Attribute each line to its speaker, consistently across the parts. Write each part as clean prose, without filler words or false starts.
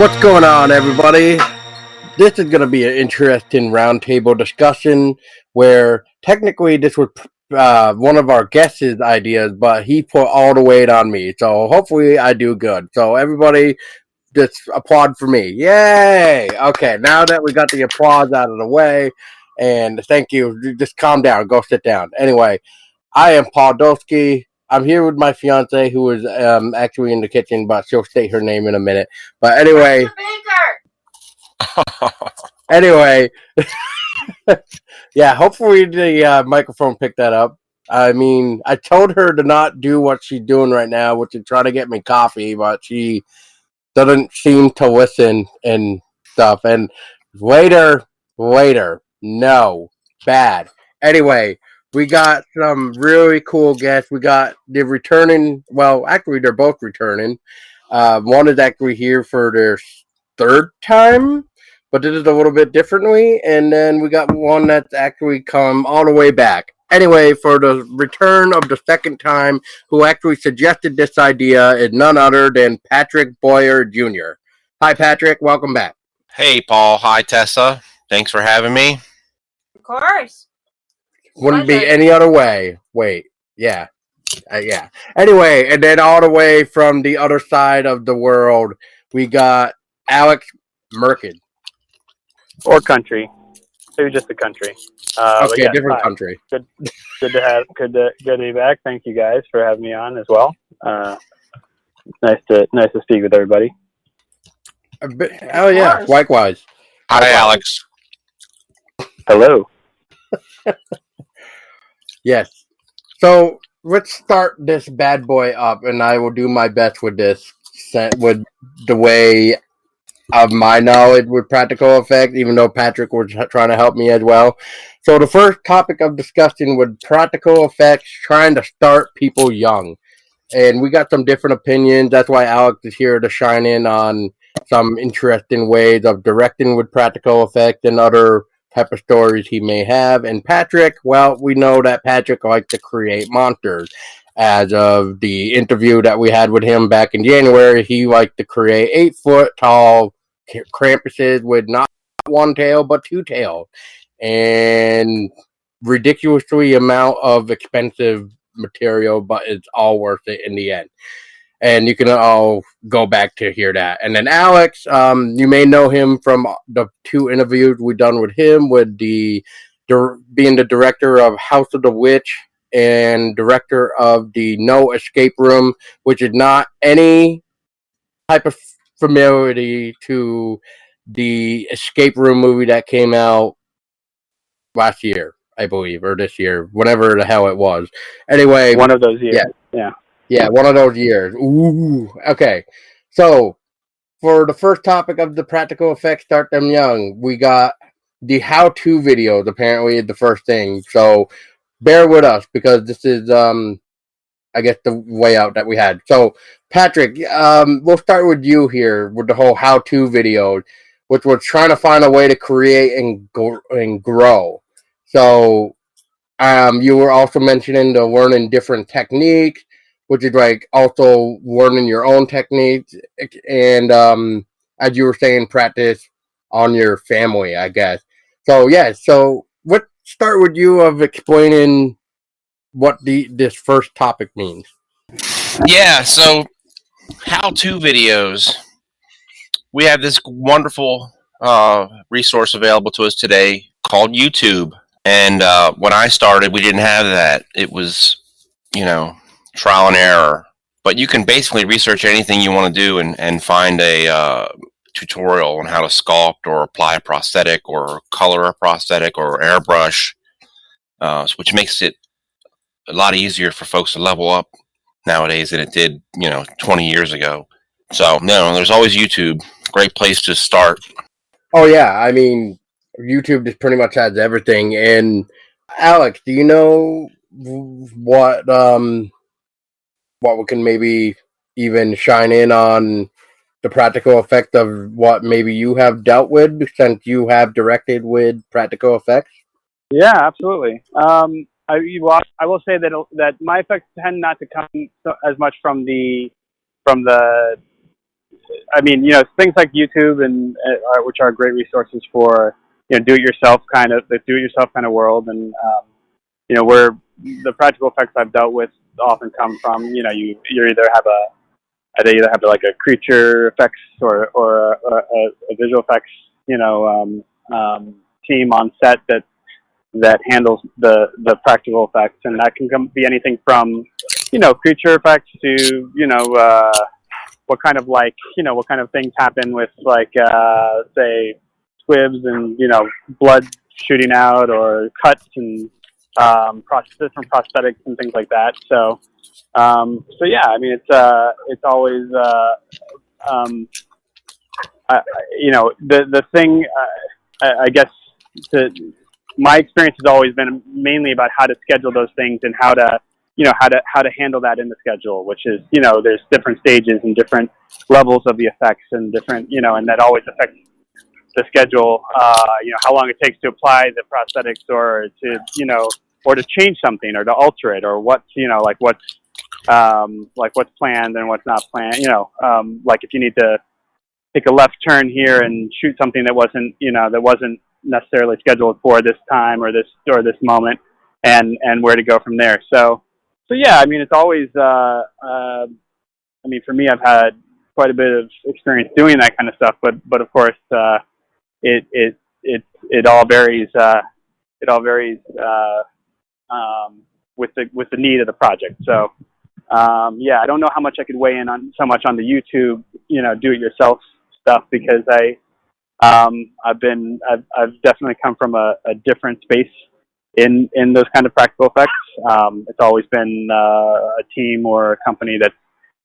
Speaker 1: What's going on, everybody? This is going to be an interesting roundtable discussion where technically this was one of our guests' ideas, but he put all the weight on me. So hopefully I do good. So everybody just applaud for me. Yay! Okay, now that we got the applause out of the way, and thank you, just calm down, go sit down. Anyway, I am Paul Dolsky. I'm here with my fiance, who is actually in the kitchen, but she'll state her name in a minute. But anyway, yeah. Hopefully the microphone picked that up. I mean, I told her to not do what she's doing right now, which is try to get me coffee, but she doesn't seem to listen and stuff. And later, no, bad. Anyway, we got some really cool guests. We got the returning. Well, actually, they're both returning. One is actually here for their third time, but did it a little bit differently. And then we got one that's actually come all the way back. Anyway, for the return of the second time, who actually suggested this idea is none other than Patrick Boyer Jr. Hi, Patrick. Welcome back.
Speaker 2: Hey, Paul. Hi, Tessa. Thanks for having me.
Speaker 3: Of course.
Speaker 1: Wouldn't be any other way. Wait. Yeah. Yeah. Anyway, and then all the way from the other side of the world, we got Alex Merkin.
Speaker 4: Or country. Maybe just the country.
Speaker 1: Okay, yeah, different country.
Speaker 4: Good to be back. Thank you guys for having me on as well. Nice to speak with everybody.
Speaker 1: Oh yeah, likewise.
Speaker 2: Hi, Alex.
Speaker 4: Hello.
Speaker 1: Yes. So let's start this bad boy up, and I will do my best with this, with the way of my knowledge with practical effects, even though Patrick was trying to help me as well. So the first topic of discussion with practical effects, trying to start people young. And we got some different opinions. That's why Alex is here to shine in on some interesting ways of directing with practical effects and other type of stories he may have. And Patrick, well, we know that Patrick likes to create monsters. As of the interview that we had with him back in January, he liked to create 8-foot tall Krampuses with not one tail but two tails, and ridiculously amount of expensive material, but it's all worth it in the end. And you can all go back to hear that. And then Alex, you may know him from the two interviews we done with him, with being the director of House of the Witch and director of the No Escape Room, which is not any type of familiarity to the Escape Room movie that came out last year, I believe, or this year, whenever the hell it was. Anyway,
Speaker 4: one of those years. Yeah,
Speaker 1: one of those years. Ooh, okay. So, for the first topic of the practical effects, start them young, we got the how-to videos, apparently, the first thing. So, bear with us, because this is, I guess, the way out that we had. So, Patrick, we'll start with you here with the whole how-to video, which was trying to find a way to create and grow. So, you were also mentioning the learning different techniques, which is like also learning your own techniques, and as you were saying, practice on your family, I guess. So yeah, so let's start with you of explaining what this first topic means.
Speaker 2: Yeah, so how-to videos. We have this wonderful resource available to us today called YouTube. And when I started, we didn't have that. It was, trial and error. But you can basically research anything you want to do and find a tutorial on how to sculpt or apply a prosthetic or color a prosthetic or airbrush, which makes it a lot easier for folks to level up nowadays than it did, 20 years ago. So, there's always YouTube. Great place to start.
Speaker 1: Oh, yeah. I mean, YouTube just pretty much has everything. And Alex, do you know what we can maybe even shine in on the practical effect of what maybe you have dealt with, since you have directed with practical effects?
Speaker 4: Yeah, absolutely. I will say that my effects tend not to come as much from the I mean, things like YouTube and which are great resources for do-it-yourself kind of world, and where the practical effects I've dealt with often come from you either have like a creature effects or a visual effects team on set that handles the practical effects, and that can be anything from creature effects to what kind of things happen with like say squibs and blood shooting out, or cuts and different prosthetics and things like that. So yeah, I mean it's always the thing. I guess my experience has always been mainly about how to schedule those things and how to handle that in the schedule, which is there's different stages and different levels of the effects and different and that always affects the schedule. How long it takes to apply the prosthetics, or to change something, or to alter it, or what's what's planned and what's not planned. Like if you need to take a left turn here and shoot something that wasn't necessarily scheduled for this time or this moment, and where to go from there. So yeah, I mean it's always I mean for me, I've had quite a bit of experience doing that kind of stuff, but of course it all varies with the need of the project. So yeah, I don't know how much I could weigh in on so much on the YouTube do it yourself stuff, because I've definitely come from a different space in those kind of practical effects. It's always been a team or a company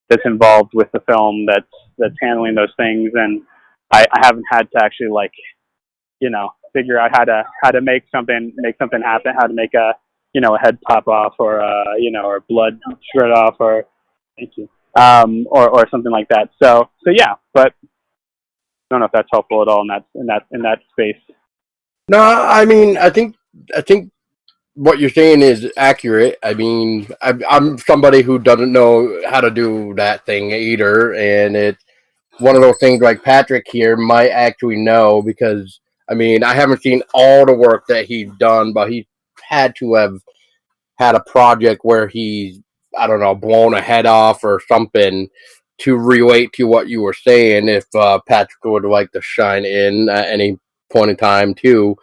Speaker 4: that's involved with the film that's handling those things, and I haven't had to actually figure out how to make something happen, how to make a head pop off, or or blood shred off, or thank you, or something like that. So yeah, but I don't know if that's helpful at all in that space.
Speaker 1: No, I mean, I think what you're saying is accurate. I mean, I'm somebody who doesn't know how to do that thing either, and it's one of those things like Patrick here might actually know, because I mean, I haven't seen all the work that he's done, but he had to have had a project where he's, I don't know, blown a head off or something to relate to what you were saying. If Patrick would like to shine in at any point in time too,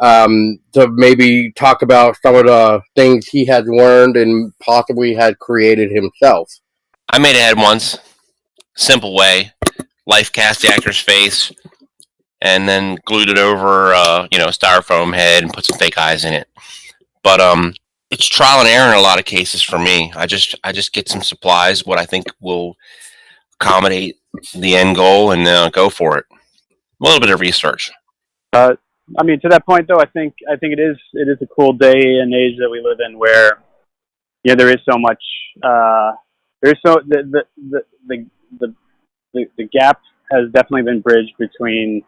Speaker 1: to maybe talk about some of the things he has learned and possibly had created himself.
Speaker 2: I made a head once, simple way. Life cast the actor's face, and then glued it over, styrofoam head, and put some fake eyes in it. But it's trial and error in a lot of cases for me. I just get some supplies, what I think will accommodate the end goal, and go for it. A little bit of research.
Speaker 4: I mean, to that point though, I think it is a cool day and age that we live in, where there is so much. There's so the gap has definitely been bridged between.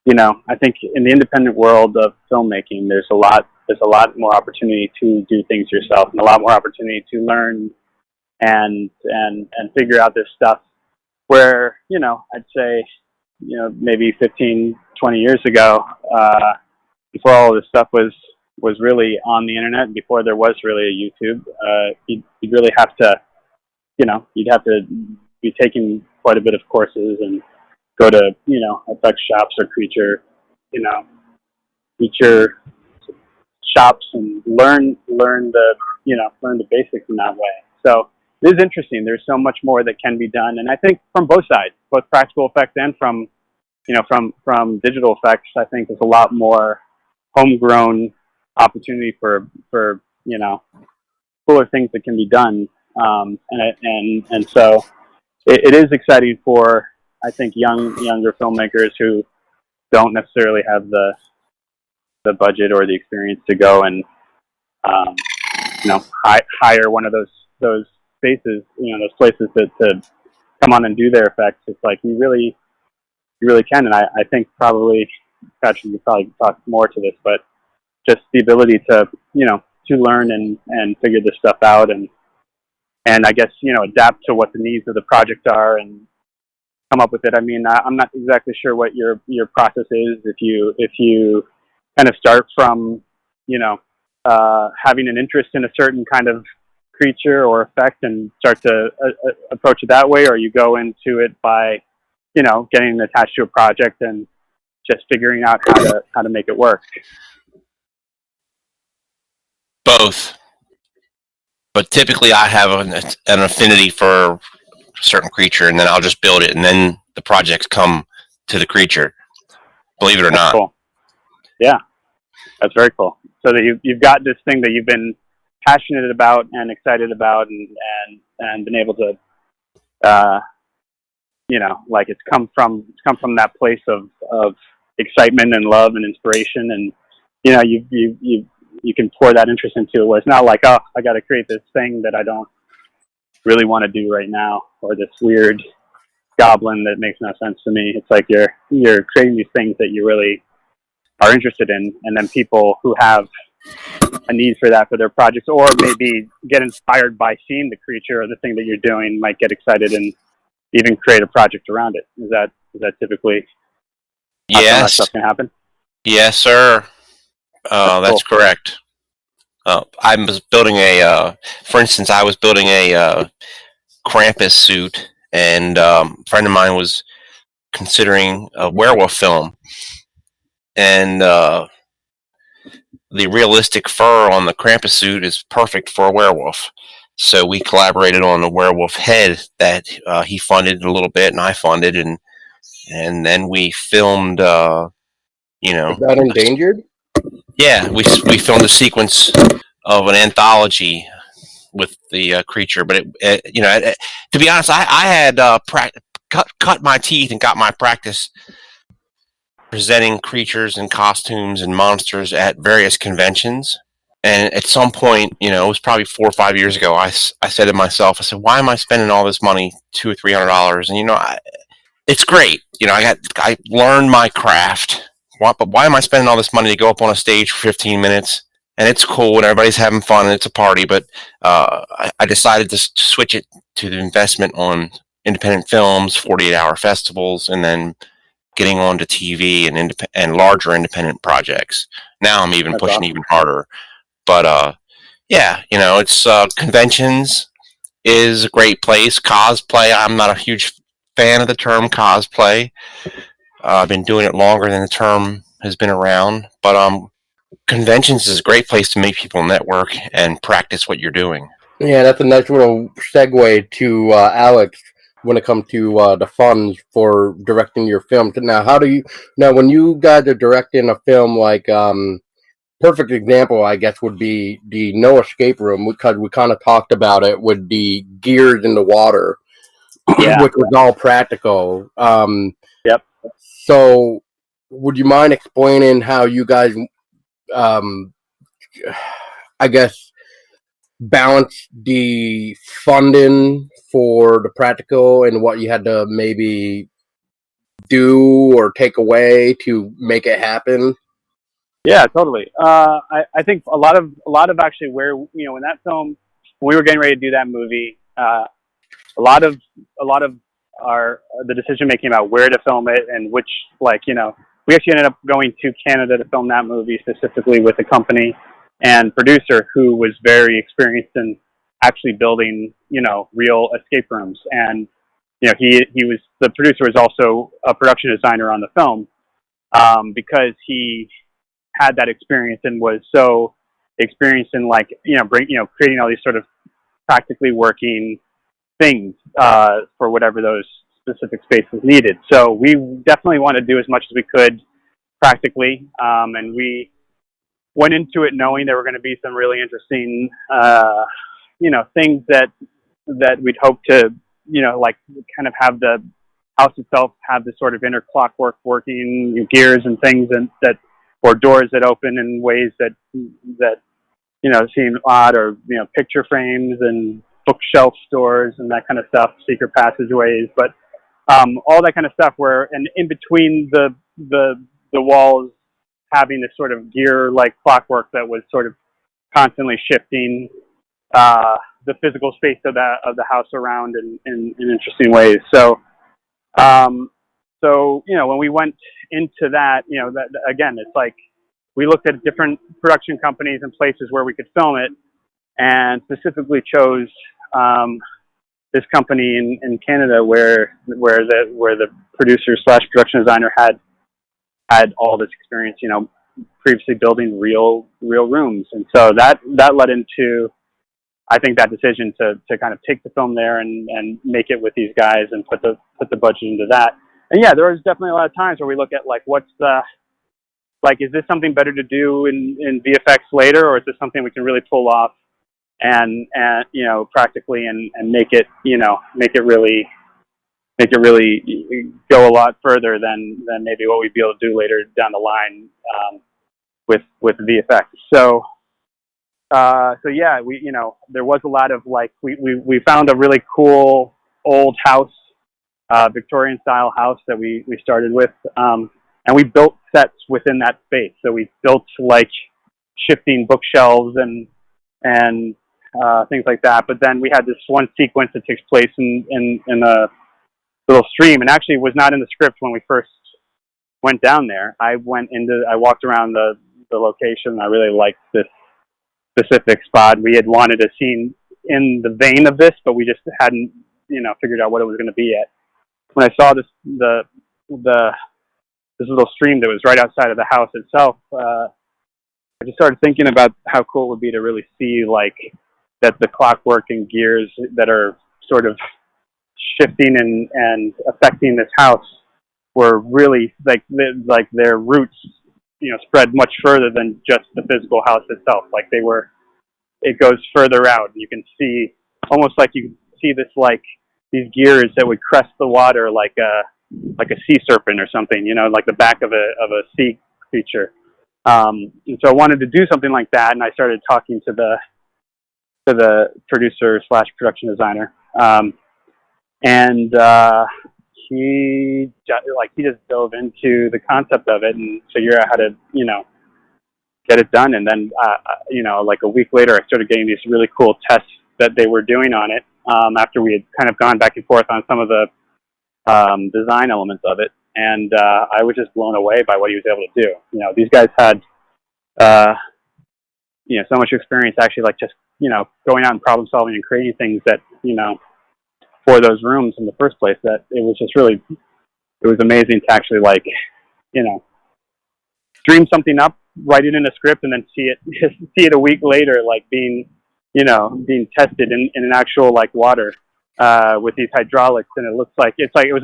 Speaker 4: I think in the independent world of filmmaking, there's a lot more opportunity to do things yourself, and a lot more opportunity to learn and figure out this stuff. Where I'd say maybe 15, 20 years ago, before all of this stuff was really on the internet, before there was really a YouTube, you'd really have to you'd have to be taking quite a bit of courses and go to effects shops or feature shops and learn the basics in that way. So it is interesting. There's so much more that can be done, and I think from both sides, both practical effects and from digital effects, I think there's a lot more homegrown opportunity for cooler things that can be done, and so it is exciting for, I think, younger filmmakers who don't necessarily have the budget or the experience to go and hire one of those spaces, those places to come on and do their effects. It's like you really can, and I think probably Patrick could probably talk more to this, but just the ability to to learn and figure this stuff out, and I guess adapt to what the needs of the project are, and come up with it? I mean, I'm not exactly sure what your process is. If you kind of start from, you know, having an interest in a certain kind of creature or effect and start to approach it that way, or you go into it by, you know, getting attached to a project and just figuring out how to make it work.
Speaker 2: Both, but typically I have an affinity for a certain creature, and then I'll just build it, and then the projects come to the creature. Believe it or
Speaker 4: That's
Speaker 2: not.
Speaker 4: cool. Yeah, that's very cool. So that you've got this thing that you've been passionate about and excited about, and been able to, you know, like it's come from that place of excitement and love and inspiration, and you know, you can pour that interest into it. Where it's not like, oh, I got to create this thing that I don't really want to do right now, or this weird goblin that makes no sense to me. It's like you're creating these things that you really are interested in, and then people who have a need for that for their projects, or maybe get inspired by seeing the creature or the thing that you're doing, might get excited and even create a project around it. Is that typically how some of that
Speaker 2: Yes.
Speaker 4: stuff can happen?
Speaker 2: Yes, sir. That's
Speaker 4: Cool.
Speaker 2: correct. I was building for instance, I was building a Krampus suit, and a friend of mine was considering a werewolf film, and the realistic fur on the Krampus suit is perfect for a werewolf. So we collaborated on a werewolf head that he funded a little bit, and I funded, and then we filmed. You
Speaker 1: Is
Speaker 2: know,
Speaker 1: that endangered?
Speaker 2: yeah, we filmed a sequence of an anthology with the creature, but to be honest, I had cut my teeth and got my practice presenting creatures and costumes and monsters at various conventions. And at some point, it was probably 4 or 5 years ago, I said to myself, I said, why am I spending all this money, $200 or $300? And it's great. I learned my craft, but why am I spending all this money to go up on a stage for 15 minutes? And it's cool and everybody's having fun and it's a party, but I decided to switch it to the investment on independent films, 48-hour festivals, and then getting onto TV and larger independent projects. Now I'm even
Speaker 4: That's
Speaker 2: pushing
Speaker 4: awesome.
Speaker 2: even harder. But yeah, it's conventions is a great place. Cosplay, I'm not a huge fan of the term cosplay. I've been doing it longer than the term has been around, but conventions is a great place to meet people, network, and practice what you're doing.
Speaker 1: Yeah, that's a nice little segue to Alex when it comes to the funds for directing your film. Now, when you guys are directing a film like perfect example, I guess, would be the No Escape Room, because we kind of talked about it with the gears in the water,
Speaker 4: Yeah.
Speaker 1: which was all practical.
Speaker 4: Yep.
Speaker 1: So, would you mind explaining how you guys, I guess, balance the funding for the practical and what you had to maybe do or take away to make it happen?
Speaker 4: Yeah, totally. I think a lot of actually where, in that film, when we were getting ready to do that movie, a lot of the decision making about where to film it and which, we actually ended up going to Canada to film that movie specifically with a company and producer who was very experienced in actually building, real escape rooms. And the producer was also a production designer on the film, because he had that experience and was so experienced in creating all these sort of practically working things for whatever those specific spaces needed. So we definitely want to do as much as we could practically, and we went into it knowing there were going to be some really interesting, things that we'd hope to, kind of have the house itself have this sort of inner clockwork working gears and things, and that, or doors that open in ways that seem odd, or picture frames and bookshelf doors and that kind of stuff, secret passageways, but all that kind of stuff where, and in between the walls having this sort of gear like clockwork that was sort of constantly shifting the physical space of the house around in interesting ways. So So, you know, when we went into that, you know, that again, it's like we looked at different production companies and places where we could film it, and specifically chose this company in Canada where the producer slash production designer had all this experience, you know, previously building real rooms, and so that led into, I think, that decision to kind of take the film there and make it with these guys and put the budget into that. And yeah, there was definitely a lot of times where we look at like, is this something better to do in VFX later, or is this something we can really pull off and you know, practically and make it, you know, make it really go a lot further than maybe what we'd be able to do later down the line with VFX. So yeah, we, you know, there was a lot of like, we found a really cool old house, Victorian style house that we started with, and we built sets within that space. So we built like shifting bookshelves and things like that. But then we had this one sequence that takes place in a little stream, and actually was not in the script when we first went down there. I walked around the location. I really liked this specific spot. We had wanted a scene in the vein of this, but we just hadn't, you know, figured out what it was going to be yet. When I saw this little stream that was right outside of the house itself, I just started thinking about how cool it would be to really see like that the clockwork and gears that are sort of shifting and affecting this house were really like their roots, you know, spread much further than just the physical house itself. Like it goes further out. You can see, almost like you can see this, like these gears that would crest the water like a sea serpent or something, you know, like the back of a sea creature. And so I wanted to do something like that, and I started talking to the producer slash production designer, and he just dove into the concept of it and figured out how to, you know, get it done. And then you know, like a week later, I started getting these really cool tests that they were doing on it, after we had kind of gone back and forth on some of the design elements of it. And I was just blown away by what he was able to do. You know, these guys had you know, so much experience actually, like just, you know, going out and problem solving and creating things that, you know, for those rooms in the first place, that it was just really, it was amazing to actually, like, you know, dream something up, write it in a script, and then see it a week later, like being tested in an actual like water with these hydraulics, and it was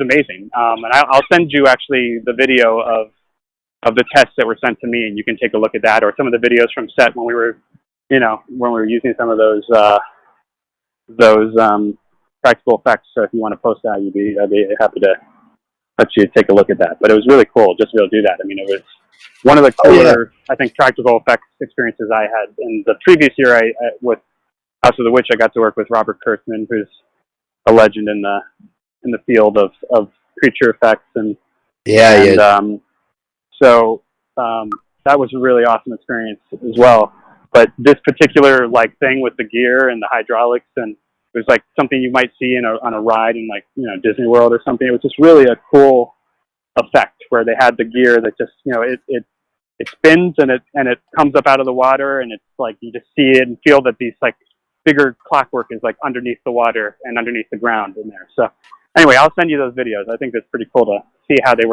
Speaker 4: amazing. And I'll send you actually the video of the tests that were sent to me, and you can take a look at that, or some of the videos from set when we were using some of those practical effects. So if you want to post that, I'd be happy to let you take a look at that. But it was really cool just to be able to do that. I mean, it was one of the cooler, I think, practical effects experiences I had. In the previous year, I with House of the Witch, I got to work with Robert Kurtzman, who's a legend in the field of creature effects, so that was a really awesome experience as well. But this particular like thing with the gear and the hydraulics, and it was like something you might see on a ride in, like, you know, Disney World or something. It was just really a cool effect where they had the gear that just, you know, it spins and it comes up out of the water, and it's like you just see it and feel that these like bigger clockwork is like underneath the water and underneath the ground in there. So anyway, I'll send you those videos. I think that's pretty cool to see how it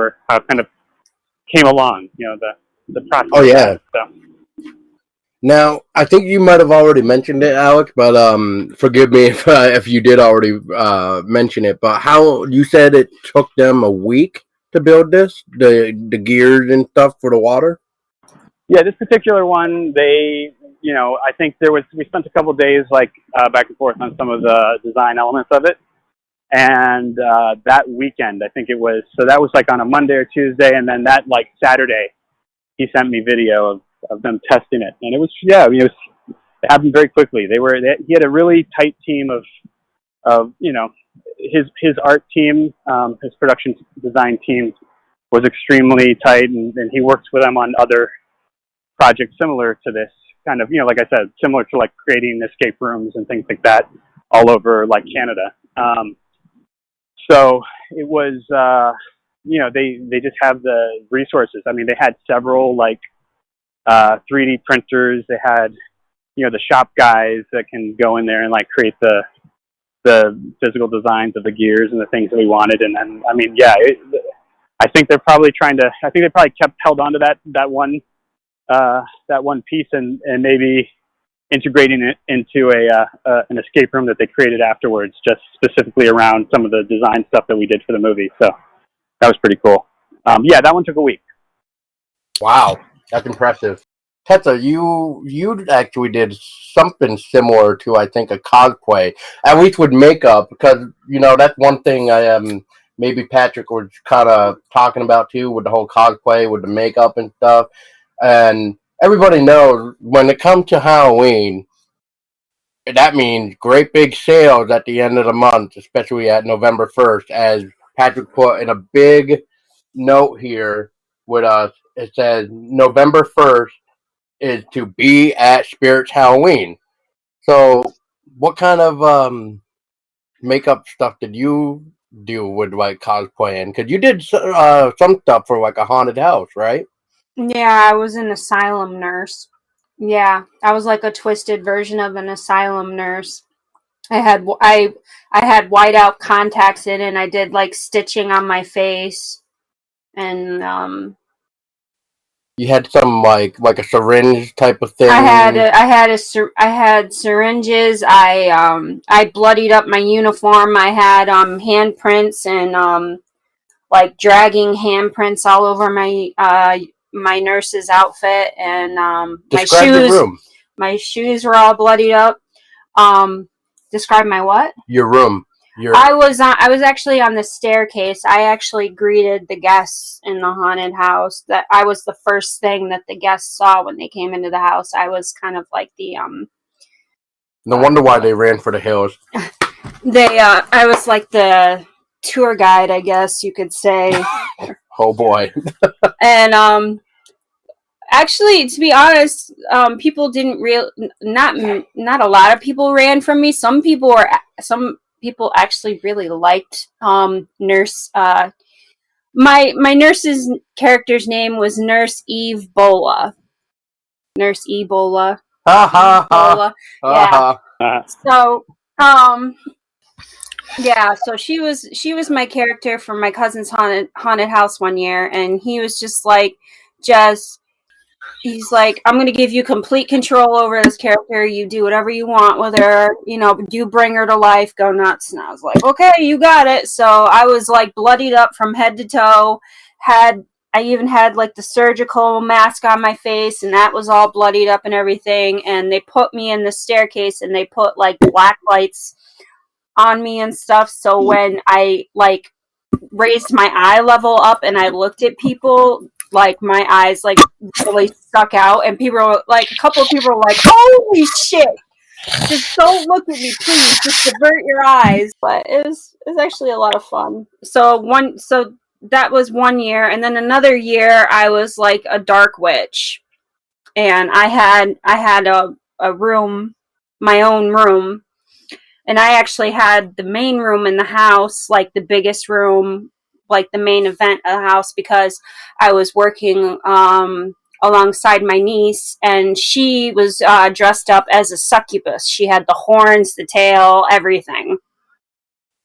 Speaker 4: kind of came along, you know, the process.
Speaker 1: Oh yeah. Now, I think you might have already mentioned it, Alex, but forgive me if you did already mention it. But how you said it took them a week to build this, the gears and stuff for the water?
Speaker 4: Yeah, this particular one, they, you know, I think we spent a couple of days like back and forth on some of the design elements of it. And that weekend, I think it was, so that was like on a Monday or Tuesday, and then that like Saturday, he sent me video of them testing it, and it was, yeah, I mean, it happened very quickly. He had a really tight team of you know, his art team, his production design team was extremely tight, and he works with them on other projects similar to this, kind of, you know, like I said, similar to like creating escape rooms and things like that all over like Canada. So it was, they just have the resources. I mean, they had several 3D printers. They had, the shop guys that can go in there and create the physical designs of the gears and the things that we wanted. And then, I mean, yeah, I think they're probably held on to that one piece and maybe integrating it into an escape room that they created afterwards, just specifically around some of the design stuff that we did for the movie. So that was pretty cool. Yeah, that one took a week.
Speaker 1: Wow, that's impressive. Tetsa, you actually did something similar to, I think, a cosplay, at least with makeup, because that's one thing maybe Patrick was kind of talking about too, with the whole cosplay, with the makeup and stuff. And everybody knows when it comes to Halloween, that means great big sales at the end of the month, especially at November 1st, as Patrick put in a big note here with us. It says November 1st is to be at Spirits Halloween. So what kind of makeup stuff did you do with cosplaying? Because you did some stuff for a haunted house, right?
Speaker 3: Yeah, I was an asylum nurse. Yeah, I was like a twisted version of an asylum nurse. I had whiteout contacts in, and I did stitching on my face, and
Speaker 1: You had some like a syringe type of thing.
Speaker 3: I had syringes. I bloodied up my uniform. I had handprints and dragging handprints all over my nurse's outfit, and
Speaker 1: Describe the room.
Speaker 3: My shoes were all bloodied up. Describe my what?
Speaker 1: Your room.
Speaker 3: I was actually on the staircase. I actually greeted the guests in the haunted house. That I was the first thing that the guests saw when they came into the house. I was kind of like the
Speaker 1: No wonder why they ran for the hills.
Speaker 3: I was like the tour guide, I guess you could say.
Speaker 1: Oh boy.
Speaker 3: And actually, to be honest, people didn't not a lot of people ran from me. Some people actually really liked Nurse. My nurse's character's name was Nurse Eve Bola. Nurse Ebola.
Speaker 1: Ha ha ha.
Speaker 3: Yeah. So yeah, so she was my character for my cousin's haunted house one year, and he was he's like, I'm going to give you complete control over this character. You do whatever you want with her. You bring her to life. Go nuts. And I was like, okay, you got it. So I was bloodied up from head to toe. I even had the surgical mask on my face, and that was all bloodied up and everything. And they put me in the staircase, and they put black lights on me and stuff. So when I raised my eye level up and I looked at people, my eyes really stuck out, and people were a couple of people were like, holy shit, just don't look at me, please, just divert your eyes. But it was actually a lot of fun. So that was one year, and then another year I was a dark witch, and I had a room, my own room, and I actually had the main room in the house, the biggest room, the main event of the house, because I was working alongside my niece, and she was dressed up as a succubus. She had the horns, the tail, everything.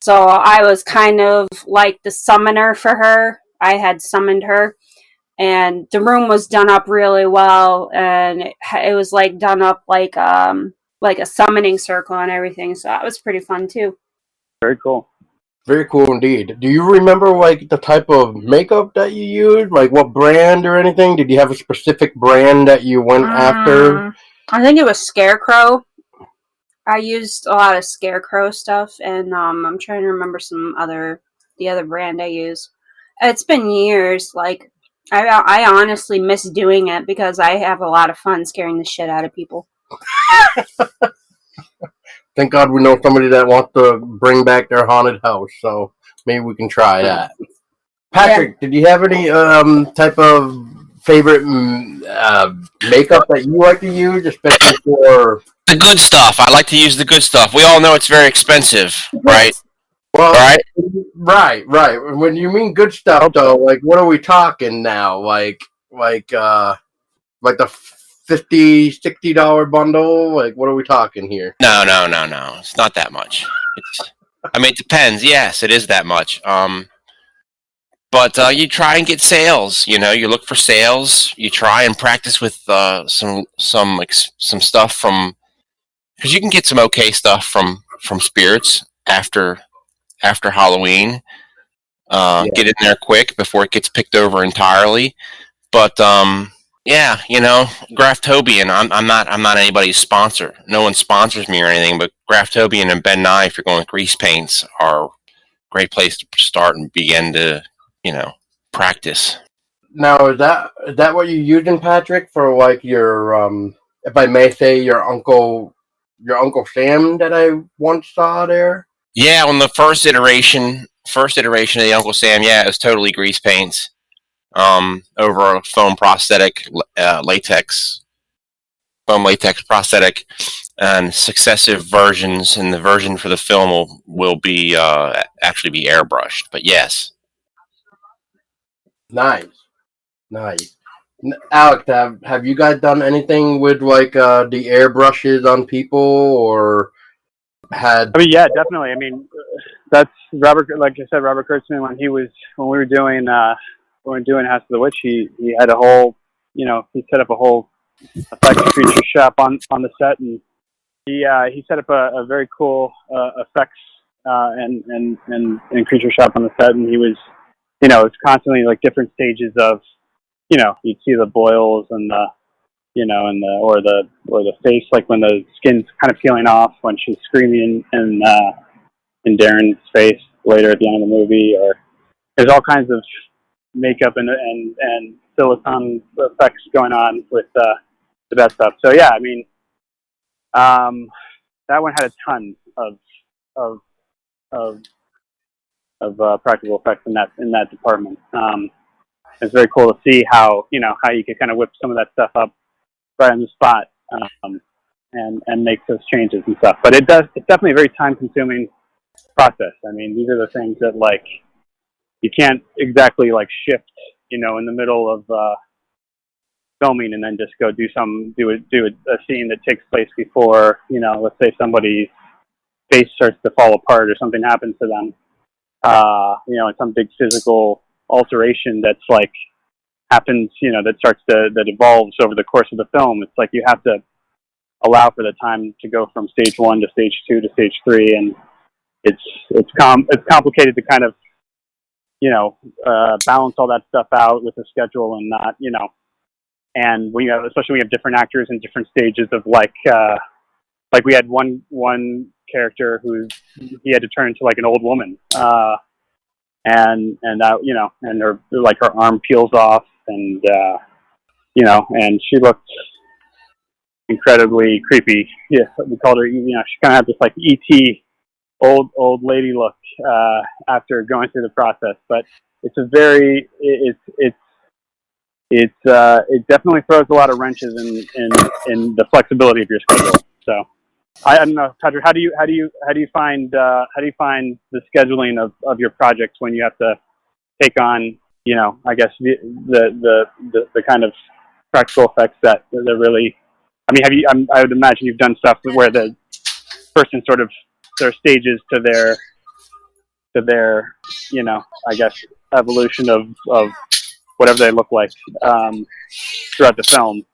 Speaker 3: So I was kind of like the summoner for her. I had summoned her, and the room was done up really well, and it was done up like a summoning circle and everything. So that was pretty fun too.
Speaker 4: Very cool.
Speaker 1: Very cool indeed. Do you remember the type of makeup that you used? What brand or anything? Did you have a specific brand that you went after?
Speaker 3: I think it was Scarecrow. I used a lot of Scarecrow stuff, and I'm trying to remember the other brand I used. It's been years. I honestly miss doing it because I have a lot of fun scaring the shit out of people.
Speaker 1: Thank God we know somebody that wants to bring back their haunted house, so maybe we can try that. Patrick, Did you have any type of favorite makeup that you like to use, especially for
Speaker 2: the good stuff? I like to use the good stuff. We all know it's very expensive, right?
Speaker 1: Well,
Speaker 2: All right.
Speaker 1: right. When you mean good stuff, though, like what are we talking now? Like the $50-$60 bundle? Like what are we talking here?
Speaker 2: No. It's not that much. I mean, it depends. Yes, it is that much. But you try and get sales. You know, you look for sales. You try and practice with some stuff from, because you can get some okay stuff from spirits after Halloween. Get in there quick before it gets picked over entirely. But yeah, you know, Graftobian. I'm not anybody's sponsor. No one sponsors me or anything. But Graftobian and Ben Nye, if you're going with grease paints, are a great place to start and begin to, you know, practice.
Speaker 1: Now is that what you're using, Patrick, for like your if I may say your Uncle Sam that I once saw there?
Speaker 2: Yeah, on the first iteration of the Uncle Sam, yeah, it was totally grease paints. Over a foam latex prosthetic, and successive versions, and the version for the film will be actually be airbrushed. But yes,
Speaker 1: Nice. Nice. Alex, have you guys done anything with like the airbrushes on people or had?
Speaker 4: I mean, yeah, definitely. I mean, that's Robert. Like I said, Robert Kurtzman, when we were doing House of the Witch, he had a whole, he set up a whole effects creature shop on the set, and he set up a very cool effects and creature shop on the set, and he was, it's constantly like different stages of, you'd see the boils and the, or the face, like when the skin's kind of peeling off when she's screaming in Darren's face later at the end of the movie, or there's all kinds of makeup and silicone effects going on with that stuff. So yeah, I mean, that one had a ton of practical effects in that department. It's very cool to see how you can kind of whip some of that stuff up right on the spot, and make those changes and stuff. But it's definitely a very time consuming process. I mean, these are the things that like you can't exactly like shift, in the middle of filming and then just go do a scene that takes place before, let's say somebody's face starts to fall apart or something happens to them, and some big physical alteration that's like happens, that evolves over the course of the film. It's like you have to allow for the time to go from stage 1 to stage 2 to stage 3, and it's complicated to kind of, balance all that stuff out with the schedule and not, and especially when we have different actors in different stages of like we had one character who he had to turn into like an old woman, and that, and her arm peels off, and and she looked incredibly creepy. Yeah, we called her. She kind of had this like ET old lady look after going through the process. But it's a very it definitely throws a lot of wrenches in the flexibility of your schedule. So I don't know, Patrick, how do you find the scheduling of your projects when you have to take on, I guess the kind of practical effects that really, I mean, I would imagine you've done stuff where the person sort of, there are stages to their, I guess, evolution of whatever they look like throughout the film.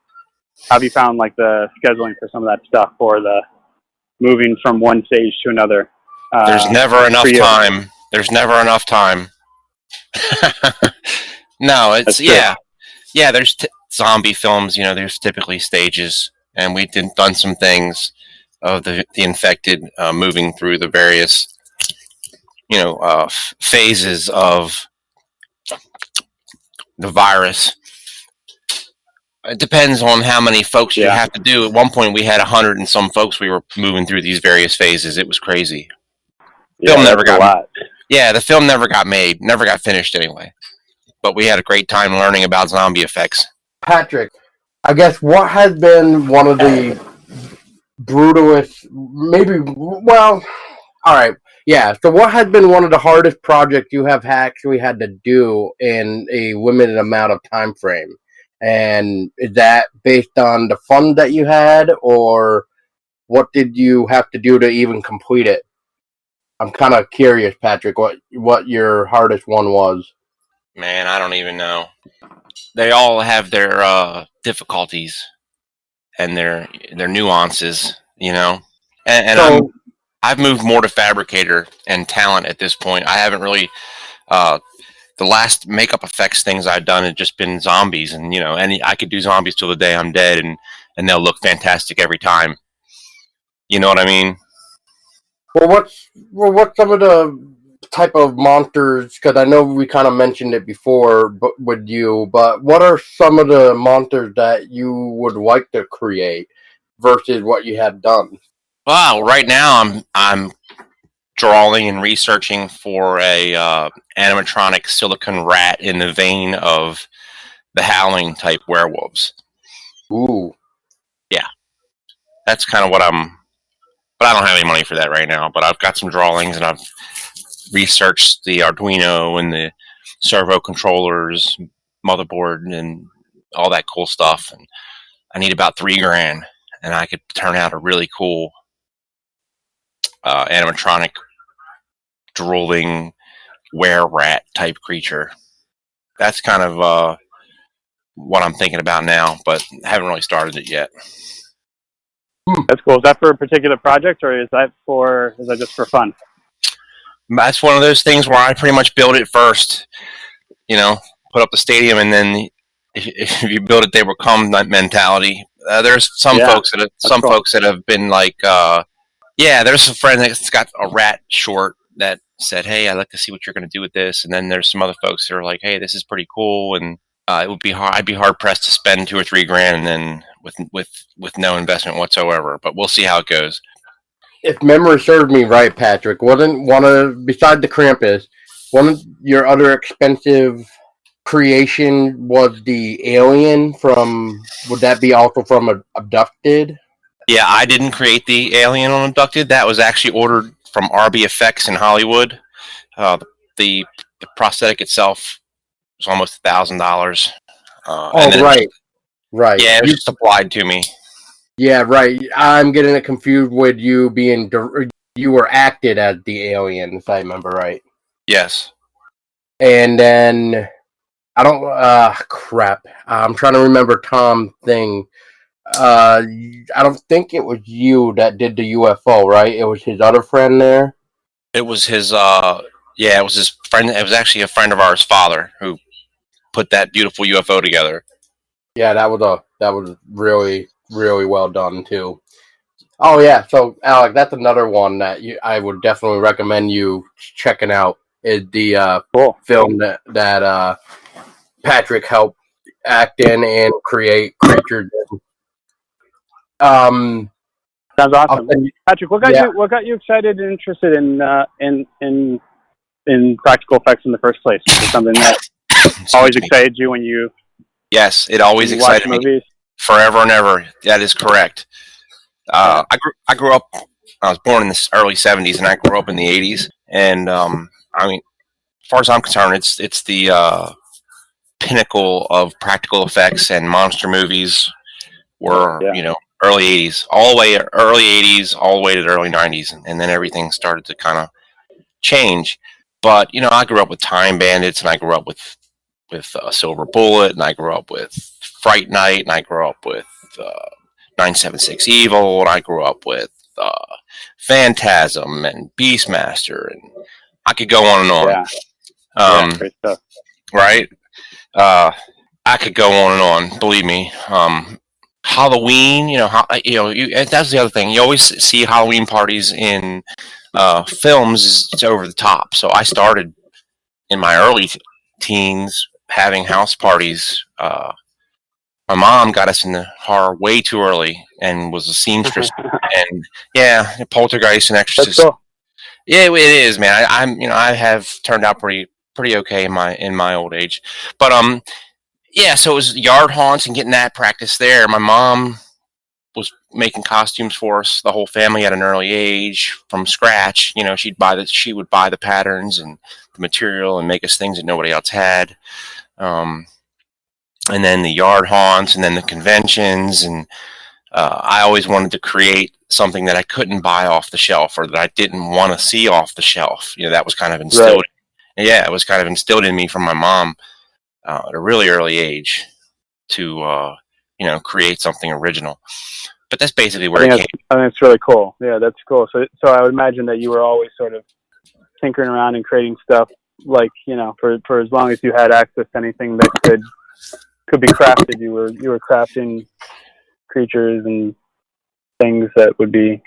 Speaker 4: How have you found like the scheduling for some of that stuff, or the moving from one stage to another?
Speaker 2: There's never enough time. There's never enough time. No, it's yeah. There's zombie films. There's typically stages, and we've done some things of the infected moving through the various phases of the virus. It depends on how many folks you have to do. At one point, we had 100 and some folks we were moving through these various phases. It was crazy. Film never got. Yeah, the film never got made. Never got finished anyway. But we had a great time learning about zombie effects.
Speaker 1: Patrick, I guess what has been one of the brutalest, maybe, well, all right. Yeah. So, what has been one of the hardest projects you have actually had to do in a limited amount of time frame? And is that based on the fund that you had, or what did you have to do to even complete it? I'm kind of curious, Patrick, what your hardest one was.
Speaker 2: Man, I don't even know. They all have their difficulties and their nuances, you know. And
Speaker 1: So,
Speaker 2: I've moved more to fabricator and talent at this point. I haven't really uh, the last makeup effects things I've done have just been zombies, and I could do zombies till the day I'm dead, and they'll look fantastic every time. You know what I mean?
Speaker 1: what's some of the type of monsters? Because I know we kind of mentioned it before, but with you. But what are some of the monsters that you would like to create versus what you have done?
Speaker 2: Wow. Right now, I'm drawing and researching for a animatronic silicon rat in the vein of the Howling type werewolves.
Speaker 1: Ooh,
Speaker 2: Yeah, that's kind of what I'm. But I don't have any money for that right now. But I've got some drawings, and I've researched the Arduino and the servo controllers, motherboard, and all that cool stuff. And I need about $3,000, and I could turn out a really cool animatronic drooling were rat type creature. That's kind of what I'm thinking about now, but haven't really started it yet.
Speaker 4: That's cool. Is that for a particular project, or is that just for fun?
Speaker 2: That's one of those things where I pretty much build it first, you know, put up the stadium, and then if you build it, they will come. That mentality. There's some folks that have been like, yeah. There's a friend that's got a rat short that said, "Hey, I'd like to see what you're going to do with this." And then there's some other folks that are like, "Hey, this is pretty cool," and it would be hard. I'd be hard pressed to spend $2 or $3,000 and then with no investment whatsoever. But we'll see how it goes.
Speaker 1: if memory serves me right, Patrick, wasn't one of beside the Krampus, one of your other expensive creation was the alien from? Would that be also from Abducted?
Speaker 2: Yeah, I didn't create the alien on Abducted. That was actually ordered from RB Effects in Hollywood. Uh, the the prosthetic itself was almost $1,000. And
Speaker 1: Oh,
Speaker 2: then
Speaker 1: right, right.
Speaker 2: it was just applied to me.
Speaker 1: Yeah, right. I'm getting it confused with you being you were acted as the alien, if I remember right.
Speaker 2: Yes.
Speaker 1: And then I don't. Crap. I'm trying to remember Tom thing. I don't think it was you that did the UFO, right? It was his other friend there.
Speaker 2: It was his it was his friend. It was actually a friend of ours father who put that beautiful UFO together.
Speaker 1: Yeah, that was really really well done too. Oh yeah, so Alec, that's another one that I would definitely recommend you checking out. Is the
Speaker 4: Cool.
Speaker 1: film that Patrick helped act in and create creatures in.
Speaker 4: Sounds awesome. Patrick, what got
Speaker 1: yeah.
Speaker 4: you excited and interested in practical effects in the first place? Is it something that always excited you when you
Speaker 2: Yes, it always excited me.
Speaker 4: Movies?
Speaker 2: Forever and ever. That is correct. I grew up. I was born in the early '70s, and I grew up in the '80s. And I mean, as far as I'm concerned, it's the pinnacle of practical effects and monster movies. Were early '80s, all the way early '80s, all the way to the early '90s, and then everything started to kind of change. But I grew up with Time Bandits, and I grew up with Silver Bullet, and I grew up with Fright Night, and I grew up with 976 Evil, and I grew up with Phantasm and Beastmaster, and I could go on and on.
Speaker 4: Yeah, great stuff.
Speaker 2: Right? I could go on and on. Believe me. Halloween, that's the other thing. You always see Halloween parties in films. It's over the top. So I started in my early teens having house parties. My mom got us into horror way too early and was a seamstress. And Poltergeist and Exorcist.
Speaker 4: That's cool.
Speaker 2: Yeah, it is, man. I have turned out pretty okay in my old age, but so it was yard haunts and getting that practice there. My mom was making costumes for us, the whole family at an early age from scratch. You know, she would buy the patterns and the material and make us things that nobody else had. And then the yard haunts, and then the conventions, and I always wanted to create something that I couldn't buy off the shelf, or that I didn't want to see off the shelf. You know, that was kind of instilled. Right. Yeah, it was kind of instilled in me from my mom at a really early age to create something original. But that's basically where it came.
Speaker 4: I think it's really cool. Yeah, that's cool. So I would imagine that you were always sort of tinkering around and creating stuff, like, you know, for as long as you had access to anything that could be crafted. You were crafting creatures and things that would be,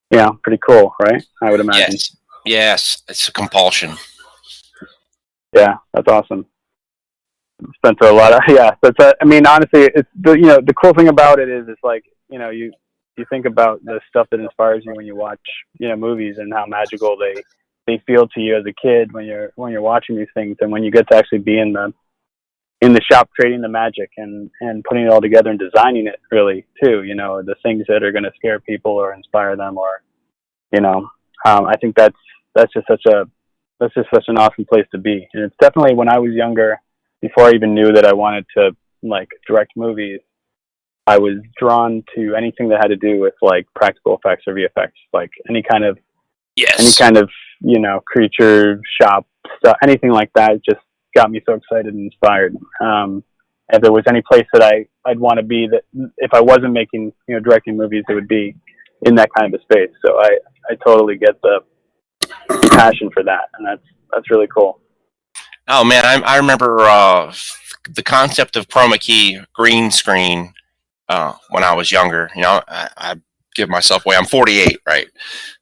Speaker 4: you know, pretty cool, right? I would imagine.
Speaker 2: Yes, it's a compulsion.
Speaker 4: Yeah, that's awesome. Spent a lot of I mean, honestly, it's the cool thing about it is it's like, you know, you think about the stuff that inspires you when you watch, you know, movies, and how magical they feel to you as a kid when you're watching these things, and when you get to actually be in the shop creating the magic and putting it all together and designing it really too, you know, the things that are going to scare people or inspire them, or, you know, I think that's just such an awesome place to be. And it's definitely, when I was younger, before I even knew that I wanted to like direct movies, I was drawn to anything that had to do with like practical effects or VFX, like any kind of, you know, creature shop stuff, anything like that just got me so excited and inspired. If there was any place that I'd want to be, that if I wasn't making, you know, directing movies, it would be in that kind of a space. So I totally get the passion for that, and that's really cool.
Speaker 2: Oh man, I remember the concept of chroma key green screen when I was younger. You know, I give myself away. I'm 48, right?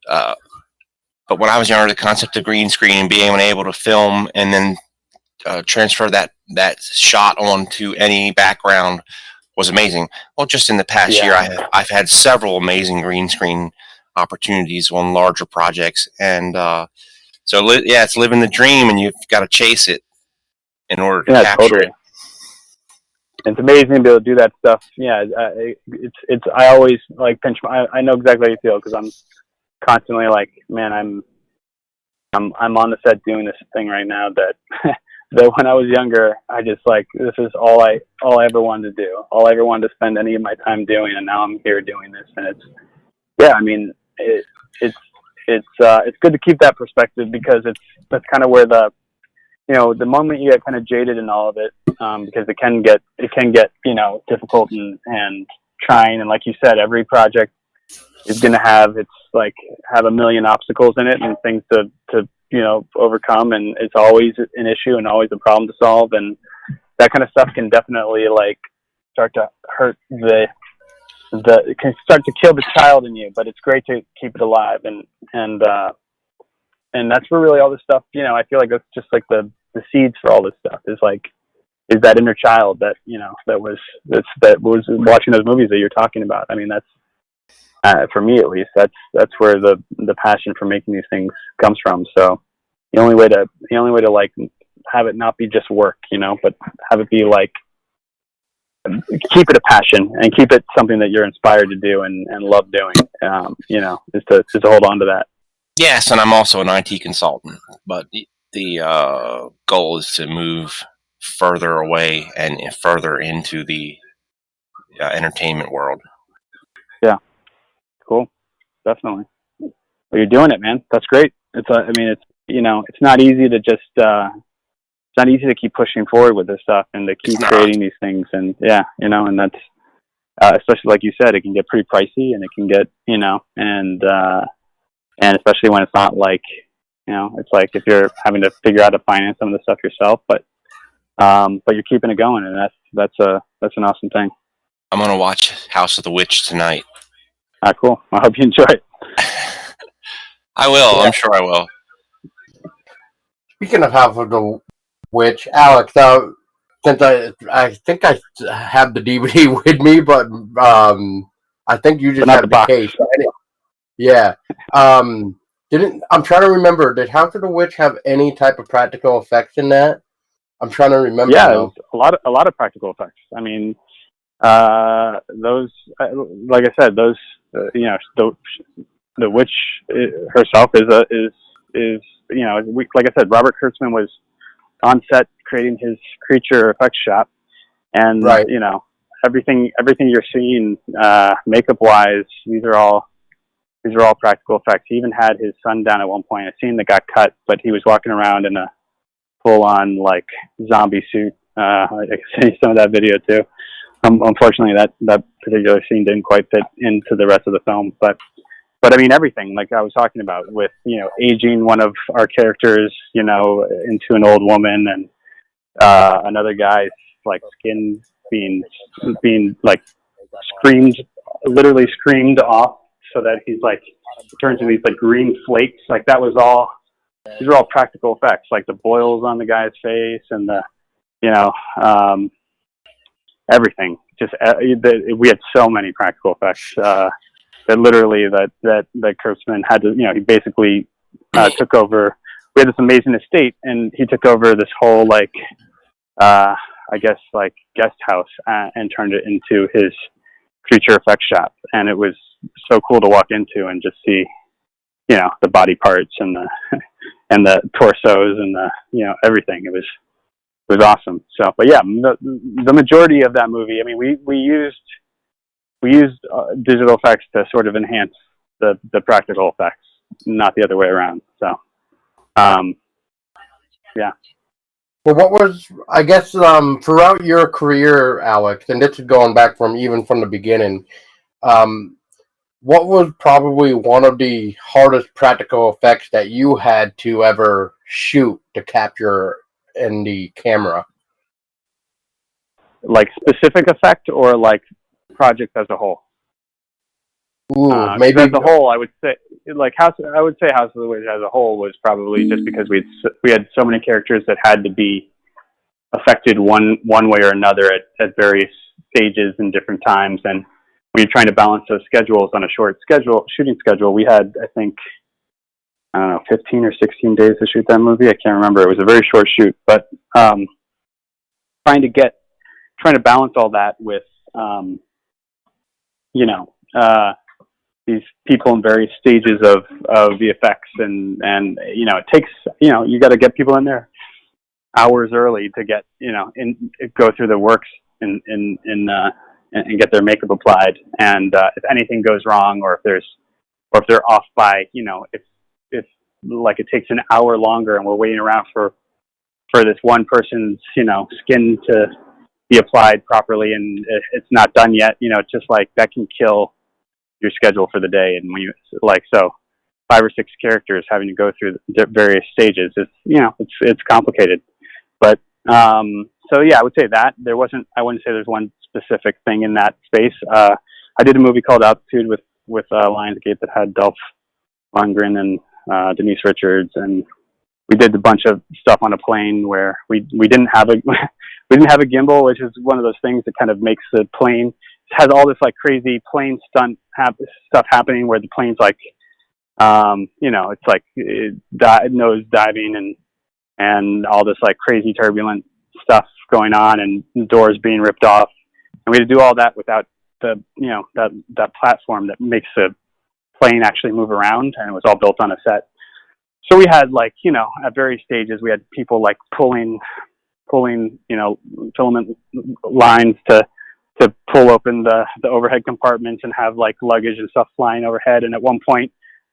Speaker 2: But when I was younger, the concept of green screen, being able to film and then transfer that shot onto any background was amazing. Well, just in the past year, I've had several amazing green screen opportunities on larger projects, and it's living the dream, and you've got to chase it in order to capture it.
Speaker 4: It's amazing to be able to do that stuff. Yeah, it's. I always like pinch. I know exactly how you feel, because I'm constantly like, man, I'm on the set doing this thing right now that that when I was younger, I just like, this is all I ever wanted to do, all I ever wanted to spend any of my time doing, and now I'm here doing this, and I mean, it's good to keep that perspective, because that's kind of where the moment you get kind of jaded in all of it, because it can get you know, difficult and trying, and like you said, every project is going to have a million obstacles in it and things to you know, overcome, and it's always an issue and always a problem to solve, and that kind of stuff can definitely like start to hurt it can start to kill the child in you, but it's great to keep it alive, and that's where really all this stuff, you know, I feel like that's just like the seeds for all this stuff is is that inner child that, you know, that was watching those movies that you're talking about. I mean, that's for me at least, that's where the passion for making these things comes from. So the only way to like have it not be just work, you know, but have it be like, keep it a passion and keep it something that you're inspired to do and love doing, you know, is to hold on to that.
Speaker 2: Yes, and I'm also an IT consultant, but the goal is to move further away and further into the entertainment world.
Speaker 4: Yeah, cool, definitely. Well, you're doing it, man. That's great. It's you know, it's not easy to just it's not easy to keep pushing forward with this stuff and to keep creating these things, and yeah, you know, and that's especially like you said, it can get pretty pricey, and it can get, you know, and especially when it's not like, you know, it's like if you're having to figure out how to finance some of the stuff yourself, but you're keeping it going, and that's an awesome thing.
Speaker 2: I'm gonna watch House of the Witch tonight.
Speaker 4: Cool. I hope you enjoy it.
Speaker 2: I will. Yeah. I'm sure I will.
Speaker 1: Speaking of House of the Witch, Alex, since I think I have the DVD with me, but I think you just have the case. Yeah. I'm trying to remember, did House of the Witch have any type of practical effects in that? I'm trying to remember.
Speaker 4: Yeah, a lot of practical effects. I mean, Those, like I said, those, the witch herself is like I said, Robert Kurtzman was on set creating his creature effects shop, and
Speaker 1: Right.
Speaker 4: everything you're seeing makeup wise, these are all practical effects. He even had his son down at one point, a scene that got cut, but he was walking around in a full on like zombie suit. I can see some of that video too. Unfortunately, that particular scene didn't quite fit into the rest of the film, but I mean everything, like I was talking about, with aging one of our characters, into an old woman, and another guy's like skin being like screamed, literally screamed off, so that he's like turns into these like green flakes. Like that was all. These are all practical effects, like the boils on the guy's face and the you know everything. Just we had so many practical effects that literally that Kurtzman had to. He basically took over. We had this amazing estate, and he took over this whole like I guess like guest house and turned it into his creature effects shop. And it was so cool to walk into and just see the body parts and the and the torsos and the everything. It was awesome. So, but yeah, the majority of that movie, I mean, we used digital effects to sort of enhance the practical effects, not the other way around. So yeah.
Speaker 1: Well, what was, I guess, throughout your career, Alex, and this is going back from the beginning, what was probably one of the hardest practical effects that you had to ever shoot to capture in the camera?
Speaker 4: Like specific effect or like project as a whole?
Speaker 1: Ooh,
Speaker 4: 'Cause
Speaker 1: maybe
Speaker 4: as a whole, I would say House of the Witch as a whole was probably just because we had so many characters that had to be affected one way or another at various stages and different times. And when you're trying to balance those schedules on a short shooting schedule, we had, I think, I don't know, 15 or 16 days to shoot that movie. I can't remember. It was a very short shoot, but trying to balance all that with these people in various stages of the effects, and it takes, you got to get people in there hours early to get go through the works and get their makeup applied. And if anything goes wrong, or if they're off by, if like it takes an hour longer and we're waiting around for this one person's skin to be applied properly and it's not done yet, it's just like that can kill your schedule for the day. And when you so 5 or 6 characters having to go through the various stages, it's complicated. But so yeah, I would say that I wouldn't say there's one specific thing in that space. I did a movie called Altitude with Lionsgate that had Dolph Lundgren and Denise Richards, and we did a bunch of stuff on a plane where we didn't have a we didn't have a gimbal, which is one of those things that kind of makes the plane, it has all this like crazy plane stunt stuff happening where the plane's like it's like nose diving and all this like crazy turbulent stuff going on, and doors being ripped off, and we had to do all that without the that platform that makes the plane actually move around, and it was all built on a set. So we had like at various stages we had people like pulling filament lines to pull open the overhead compartments and have like luggage and stuff flying overhead. And at one point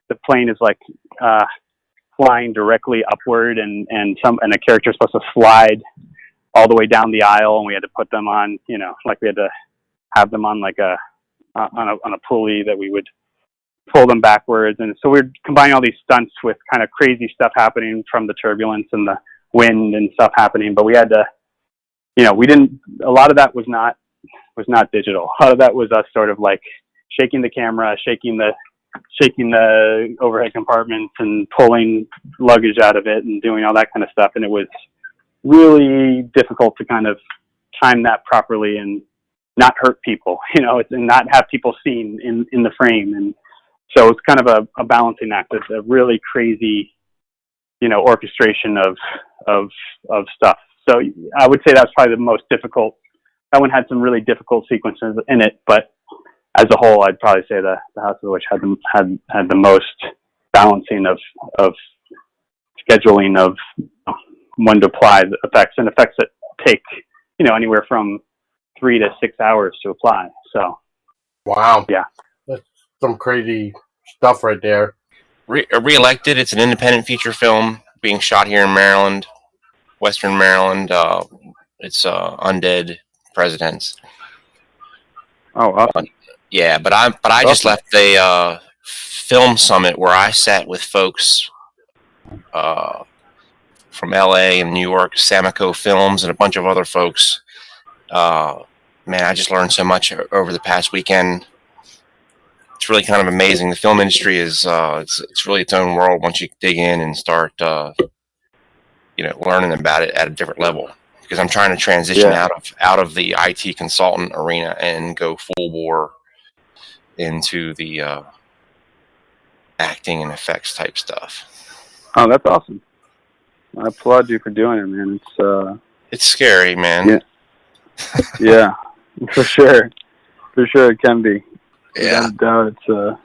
Speaker 4: the plane is like flying directly upward, and a character is supposed to slide all the way down the aisle, and we had to put them on, like we had to have them on like on a pulley that we would pull them backwards. And so we're combining all these stunts with kind of crazy stuff happening from the turbulence and the wind and stuff happening. But we had to, a lot of that was not digital. A lot of that was us sort of like shaking the camera, shaking the overhead compartments and pulling luggage out of it and doing all that kind of stuff. And it was really difficult to kind of time that properly and not hurt people, and not have people seen in the frame. And so it's kind of a balancing act. It's a really crazy, orchestration of stuff. So I would say that's probably the most difficult that one had some really difficult sequences in it, but as a whole, I'd probably say the House of the Witch had the most balancing of scheduling of when to apply the effects, and effects that take anywhere from 3 to 6 hours to apply. So
Speaker 1: Wow.
Speaker 4: Yeah.
Speaker 1: That's some crazy stuff right there.
Speaker 2: Re-elected. It's an independent feature film being shot here in Maryland, Western Maryland. It's Undead Presidents.
Speaker 4: Oh, awesome.
Speaker 2: Yeah, but I just left a film summit where I sat with folks from LA and New York, Samico Films, and a bunch of other folks. Man, I just learned so much over the past weekend. It's really kind of amazing. The film industry is it's really its own world once you dig in and start learning about it at a different level. Because I'm trying to transition out of the IT consultant arena and go full bore into the acting and effects type stuff.
Speaker 4: Oh, that's awesome. I applaud you for doing it, man.
Speaker 2: It's scary, man.
Speaker 4: Yeah, for sure. For sure, it can be.
Speaker 2: Yeah.
Speaker 4: Without doubt,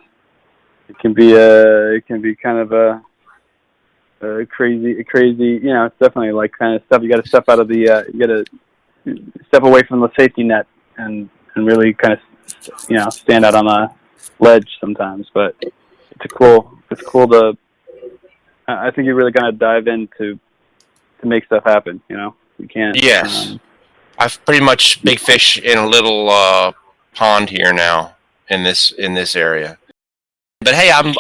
Speaker 4: it can be kind of a crazy. It's definitely like kind of stuff. You got to step out of the. You got to step away from the safety net and really kind of stand out on a ledge sometimes. But it's cool to. I think you really got to dive in to make stuff happen. You can't.
Speaker 2: Yes. I've pretty much big fish in a little pond here now in this area. But hey, I'm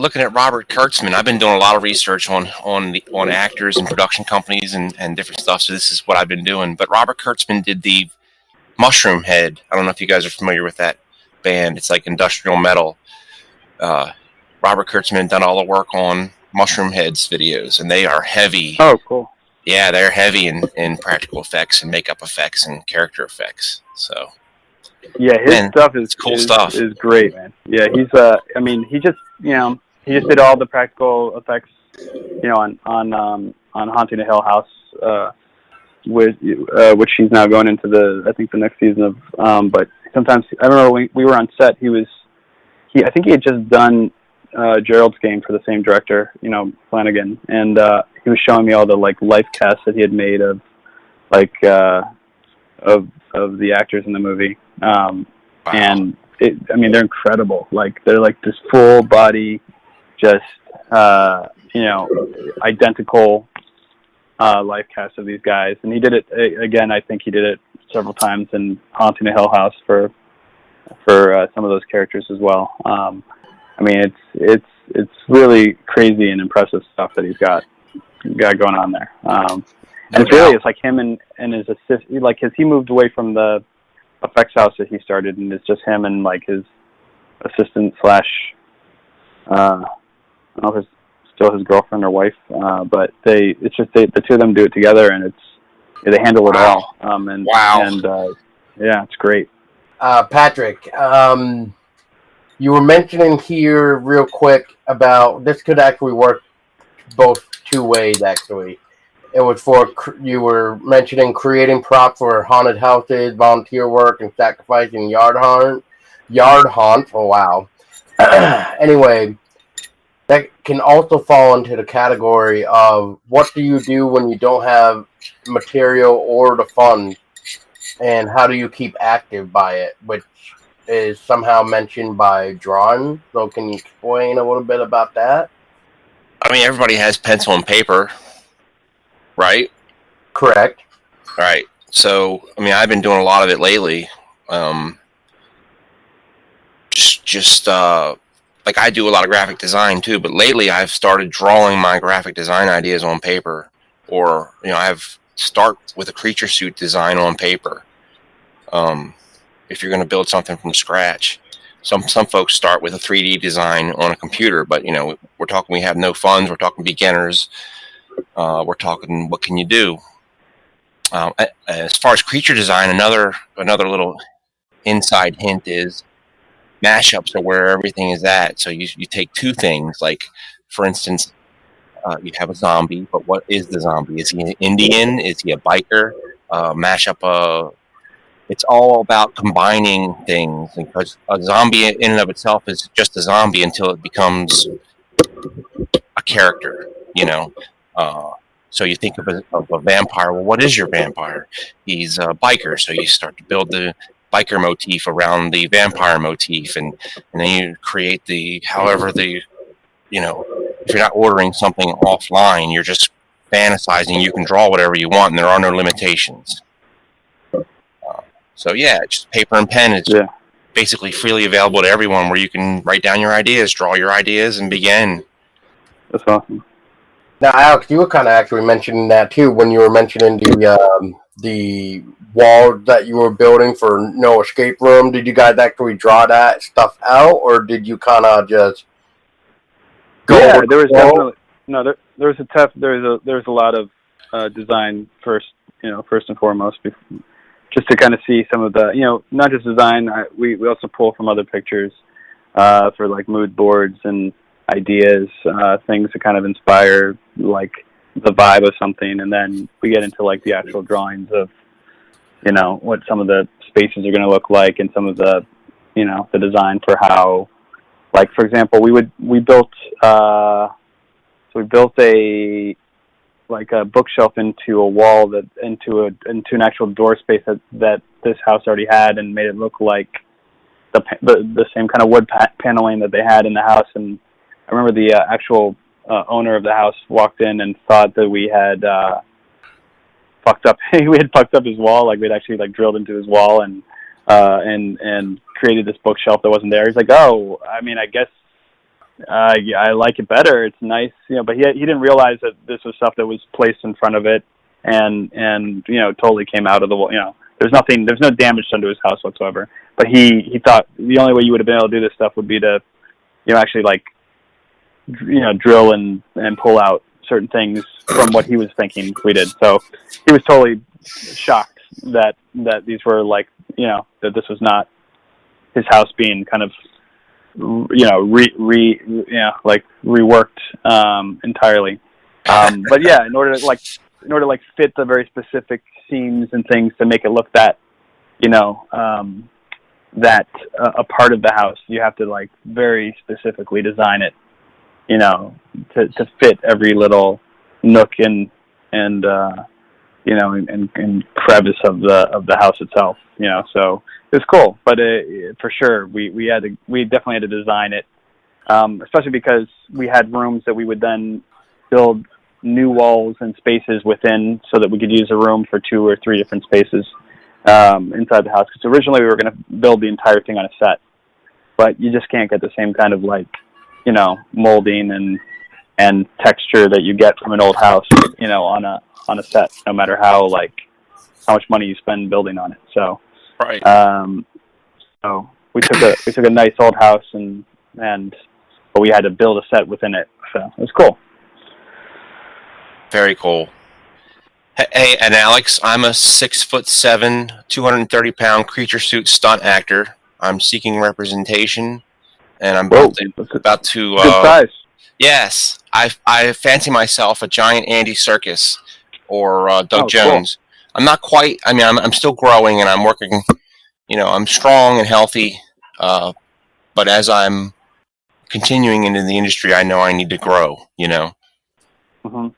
Speaker 2: looking at Robert Kurtzman. I've been doing a lot of research on actors and production companies and different stuff. So this is what I've been doing. But Robert Kurtzman did the Mushroom Head. I don't know if you guys are familiar with that band. It's like industrial metal. Robert Kurtzman done all the work on Mushroom Head's videos, and they are heavy.
Speaker 4: Oh, cool.
Speaker 2: Yeah, they're heavy in practical effects and makeup effects and character effects. So
Speaker 4: yeah, his stuff is
Speaker 2: cool stuff.
Speaker 4: Is great, man. Yeah, he's he just did all the practical effects, on Haunting a Hill House, which he's now going into the next season of. But sometimes I remember when we were on set, I think he had just done Gerald's Game for the same director, Flanagan, and he was showing me all the life casts that he had made of of the actors in the movie,
Speaker 2: Wow.
Speaker 4: and they're incredible. They're like this full body, just identical life cast of these guys, and he did it again. I think he did it several times in Haunting a Hill House for some of those characters as well. It's really crazy and impressive stuff that he's got going on there. And it's like him and his assist. He moved away from the effects house that he started, and it's just him and his assistant / I don't know if it's still his girlfriend or wife, but the two of them do it together, and they handle it all. Yeah, it's great.
Speaker 1: Patrick, you were mentioning here real quick about this could actually work both two ways, actually. It was you were mentioning creating props for haunted houses, volunteer work, and sacrificing yard haunt. Oh, wow. Anyway, that can also fall into the category of what do you do when you don't have material or the funds, and how do you keep active by it, which is somehow mentioned by drawing. So can you explain a little bit about that?
Speaker 2: Everybody has pencil and paper, right?
Speaker 1: Correct.
Speaker 2: Right. So, I've been doing a lot of it lately. I do a lot of graphic design too, but lately I've started drawing my graphic design ideas on paper, or, I've start with a creature suit design on paper. If you're going to build something from scratch, some folks start with a 3D design on a computer, but we're talking, we have no funds. We're talking beginners. We're talking, what can you do? As far as creature design, another little inside hint is mashups are where everything is at. So you take two things, like for instance, you have a zombie, but what is the zombie? Is he an Indian? Is he a biker? Mash up it's all about combining things, because a zombie in and of itself is just a zombie until it becomes a character, you know. So you think of a vampire. Well, what is your vampire? He's a biker, so you start to build the biker motif around the vampire motif, and then you create if you're not ordering something offline, you're just fantasizing. You can draw whatever you want, and there are no limitations. So yeah, just paper and pen is basically freely available to everyone, where you can write down your ideas, draw your ideas, and begin.
Speaker 4: That's awesome.
Speaker 1: Now, Alex, you were kind of actually mentioning that too when you were mentioning the wall that you were building for No Escape Room. Did you guys actually draw that stuff out, or did you kind of just go?
Speaker 4: Yeah, there was definitely there was a lot of design first and foremost, just to kind of see some of the, not just design. We also pull from other pictures for like mood boards and ideas, things to kind of inspire like the vibe of something, and then we get into like the actual drawings of what some of the spaces are going to look like, and some of the the design for how, like, for example, we built a bookshelf into a wall into an actual door space that this house already had, and made it look like the same kind of wood paneling that they had in the house. And I remember the actual owner of the house walked in and thought that we had fucked up. We had fucked up his wall. Like, we'd actually like drilled into his wall and created this bookshelf that wasn't there. He's like, "Oh, I mean, I guess I like it better. It's nice, But he didn't realize that this was stuff that was placed in front of it, and totally came out of the wall. There's no damage done to his house whatsoever. But he thought the only way you would have been able to do this stuff would be to actually like drill and pull out certain things from what he was thinking we did. So he was totally shocked that these were like that this was not his house being kind of reworked entirely. But yeah, in order to fit the very specific seams and things to make it look that that a part of the house, you have to like very specifically design it to fit every little nook and crevice of the house itself. So it was cool, but for sure we definitely had to design it, especially because we had rooms that we would then build new walls and spaces within, so that we could use a room for 2 or 3 different spaces inside the house. Because originally we were going to build the entire thing on a set, but you just can't get the same kind of like molding and texture that you get from an old house on a set, no matter how much money you spend building on it. So
Speaker 2: right.
Speaker 4: So we took a nice old house but we had to build a set within it. So it was cool.
Speaker 2: Very cool. Hey, and Alex, I'm a 6'7", 230-pound creature suit stunt actor. I'm seeking representation, and I'm about to.
Speaker 4: Good size.
Speaker 2: Yes, I fancy myself a giant Andy Serkis or Doug Jones. Cool. I'm not quite. I mean, I'm still growing, and I'm working. I'm strong and healthy, but as I'm continuing into the industry, I know I need to grow.
Speaker 4: Mm-hmm.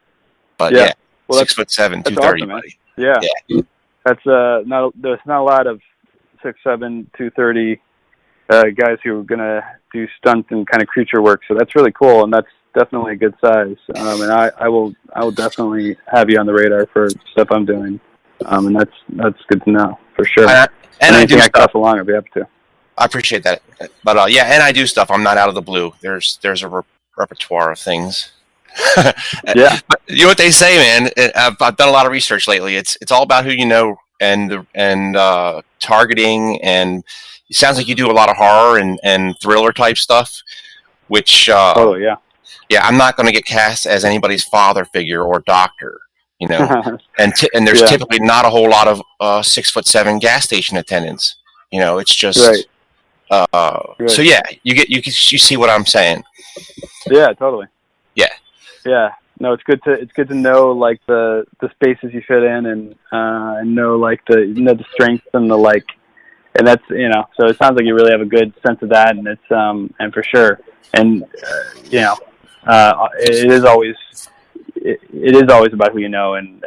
Speaker 2: But yeah, well, 6'7", 230, awesome, buddy.
Speaker 4: Yeah. That's there's not a lot of 6'7", 230 guys who are gonna do stunt and kind of creature work. So that's really cool, and that's definitely a good size. And I will definitely have you on the radar for stuff I'm doing. And that's good to know for sure.
Speaker 2: And I do
Speaker 4: stuff. Pass along, I'd be happy to.
Speaker 2: I appreciate that, but yeah, and I do stuff. I'm not out of the blue. There's a repertoire of things.
Speaker 4: Yeah,
Speaker 2: but you know what they say, man. I've done a lot of research lately. It's all about who you know and targeting. And it sounds like you do a lot of horror and thriller type stuff. Which
Speaker 4: yeah,
Speaker 2: I'm not going to get cast as anybody's father figure or doctor. And there's typically not a whole lot of 6'7" gas station attendants. It's just
Speaker 4: right.
Speaker 2: So yeah, you see what I'm saying.
Speaker 4: Yeah, totally.
Speaker 2: Yeah.
Speaker 4: Yeah. No, it's good to know like the spaces you fit in and know like the strengths and the like, and that's so it sounds like you really have a good sense of that, and it's and for sure, and it is always about who you know and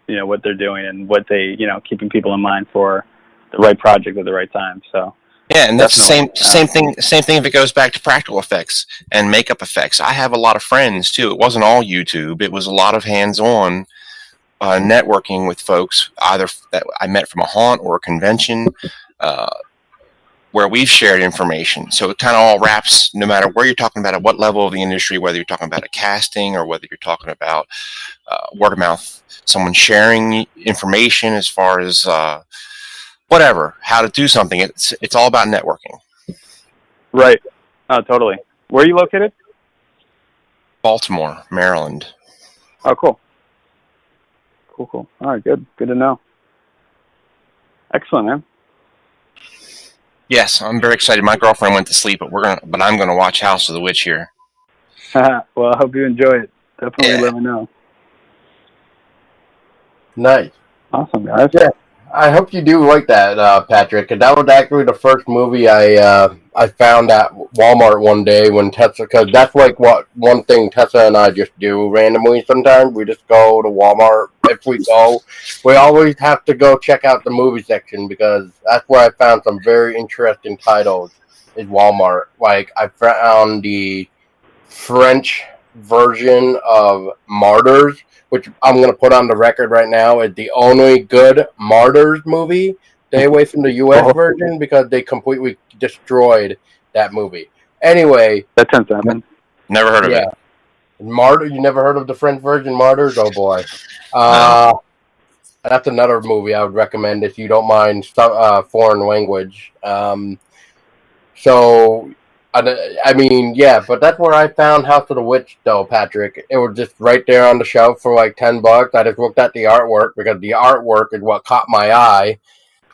Speaker 4: what they're doing and what they keeping people in mind for the right project at the right time. So
Speaker 2: Yeah, and that's the same
Speaker 4: definitely.
Speaker 2: thing. Same thing if it goes back to practical effects and makeup effects. I have a lot of friends too. It wasn't all YouTube. It was a lot of hands-on networking with folks, either that I met from a haunt or a convention, uh, where we've shared information. So it kind of all wraps, no matter where you're talking about, at what level of the industry, whether you're talking about a casting or whether you're talking about word of mouth, someone sharing information as far as whatever, how to do something. It's all about networking.
Speaker 4: Right. Oh, totally. Where are you located?
Speaker 2: Baltimore, Maryland.
Speaker 4: Oh, cool. Cool. All right, good to know. Excellent, man.
Speaker 2: Yes, I'm very excited. My girlfriend went to sleep, but I'm gonna watch House of the Witch here.
Speaker 4: Well, I hope you enjoy it. Definitely
Speaker 2: Yeah.
Speaker 4: let me know.
Speaker 1: Nice.
Speaker 4: Awesome, guys.
Speaker 1: Yeah. I hope you do like that, Patrick. 'Cause that was actually the first movie I found at Walmart one day when Tessa. Because that's like what one thing Tessa and I just do randomly. Sometimes we just go to Walmart. If we go, we always have to go check out the movie section because that's where I found some very interesting titles. Is Walmart. Like I found the French version of Martyrs, which I'm going to put on the record right now is the only good Martyrs movie. Stay away from the U.S. version because they completely destroyed that movie. Anyway,
Speaker 4: That tends to happen.
Speaker 2: Never heard of it.
Speaker 1: Martyr. You never heard of the French version Martyrs? Oh boy,
Speaker 2: No.
Speaker 1: that's another movie I would recommend if you don't mind foreign language. So I mean, yeah, but that's where I found House of the Witch, though, Patrick. It was just right there on the shelf for like $10. I just looked at the artwork because the artwork is what caught my eye,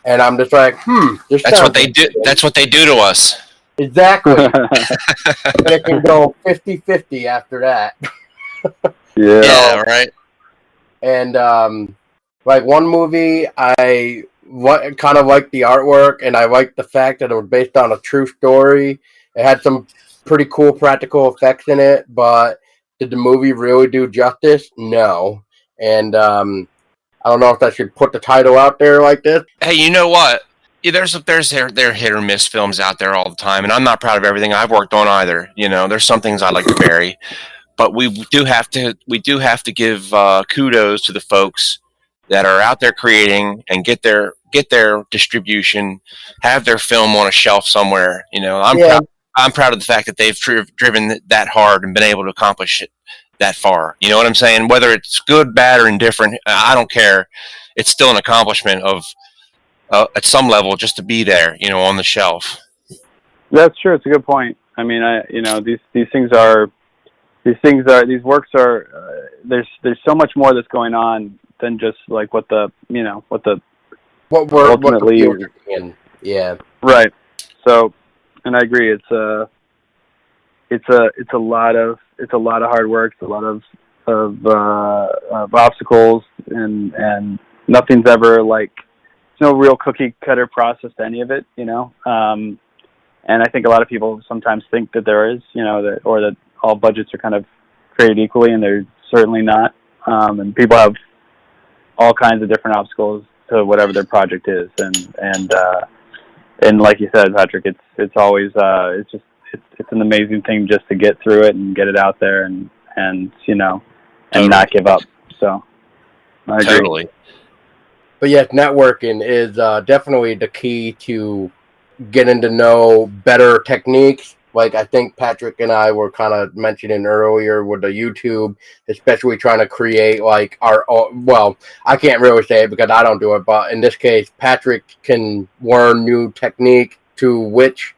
Speaker 1: and I'm just like, this
Speaker 2: That's what
Speaker 1: sounds
Speaker 2: they do. That's what they do to us.
Speaker 1: exactly. And it can go 50-50 after that.
Speaker 4: Yeah.
Speaker 2: Yeah, right.
Speaker 1: And like one movie, I kind of liked the artwork, and I liked the fact that it was based on a true story. It had some pretty cool practical effects in it, but did the movie really do justice? No. And I don't know if I should put the title out there like this.
Speaker 2: Hey, you know what? Yeah, there's there hit or miss films out there all the time, and I'm not proud of everything I've worked on either. There's some things I like to bury, but we do have to give kudos to the folks that are out there creating and get their distribution, have their film on a shelf somewhere. I'm proud of the fact that they've driven that hard and been able to accomplish it that far. You know what I'm saying? Whether it's good, bad, or indifferent, I don't care. It's still an accomplishment of at some level just to be there, on the shelf.
Speaker 4: That's true. It's a good point. I mean, these works are there's so much more that's going on than just like what we're ultimately
Speaker 1: in. Yeah.
Speaker 4: Right. So, and I agree. It's a lot of hard work. It's a lot of obstacles, and nothing's ever like there's no real cookie cutter process to any of it. And I think a lot of people sometimes think that there is, that all budgets are kind of created equally, and they're certainly not. And people have all kinds of different obstacles to whatever their project is, and like you said, Patrick, it's always it's an amazing thing just to get through it and get it out there and
Speaker 2: Totally.
Speaker 4: not give up. So I agree.
Speaker 2: Totally.
Speaker 1: But yes, networking is definitely the key to getting to know better techniques. Like I think Patrick and I were kind of mentioning earlier with the YouTube, especially trying to create like our own, well, I can't really say it because I don't do it, but in this case, Patrick can learn new technique to which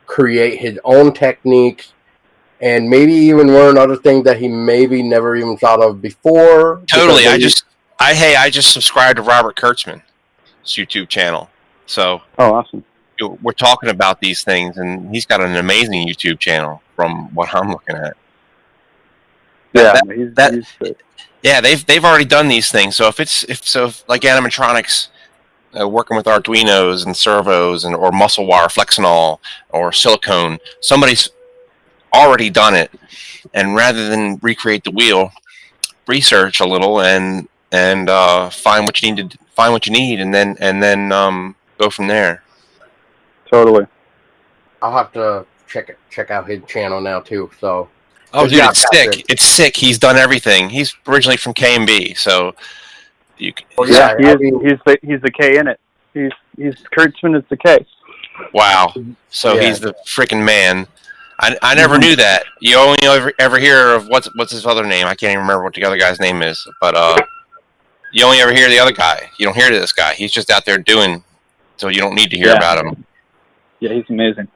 Speaker 1: create his own techniques and maybe even learn other things that he maybe never even thought of before.
Speaker 2: Totally. I just subscribed to Robert Kurtzman's YouTube channel. So
Speaker 4: awesome.
Speaker 2: We're talking about these things, and he's got an amazing YouTube channel from what I'm looking at. That,
Speaker 4: he's sick.
Speaker 2: yeah, they've already done these things. So if like animatronics, working with Arduinos and servos and or muscle wire, Flexinol or silicone, somebody's already done it. And rather than recreate the wheel, research a little and find what you need, and then go from there.
Speaker 4: Totally.
Speaker 1: I'll have to check out his channel now too. So,
Speaker 2: Oh, dude,
Speaker 1: yeah,
Speaker 2: it's
Speaker 1: Patrick.
Speaker 2: sick. It's sick. He's done everything. He's originally from K&B, so you.
Speaker 1: Oh,
Speaker 4: Yeah,
Speaker 1: yeah,
Speaker 4: he's the K in it. He's Kurtzman is the K.
Speaker 2: Wow. So
Speaker 1: Yeah.
Speaker 2: he's the freaking man. I never knew that. You only ever hear of what's his other name? I can't even remember what the other guy's name is. But you only ever hear the other guy. You don't hear this guy. He's just out there doing. So you don't need to hear about him.
Speaker 4: Yeah, he's amazing.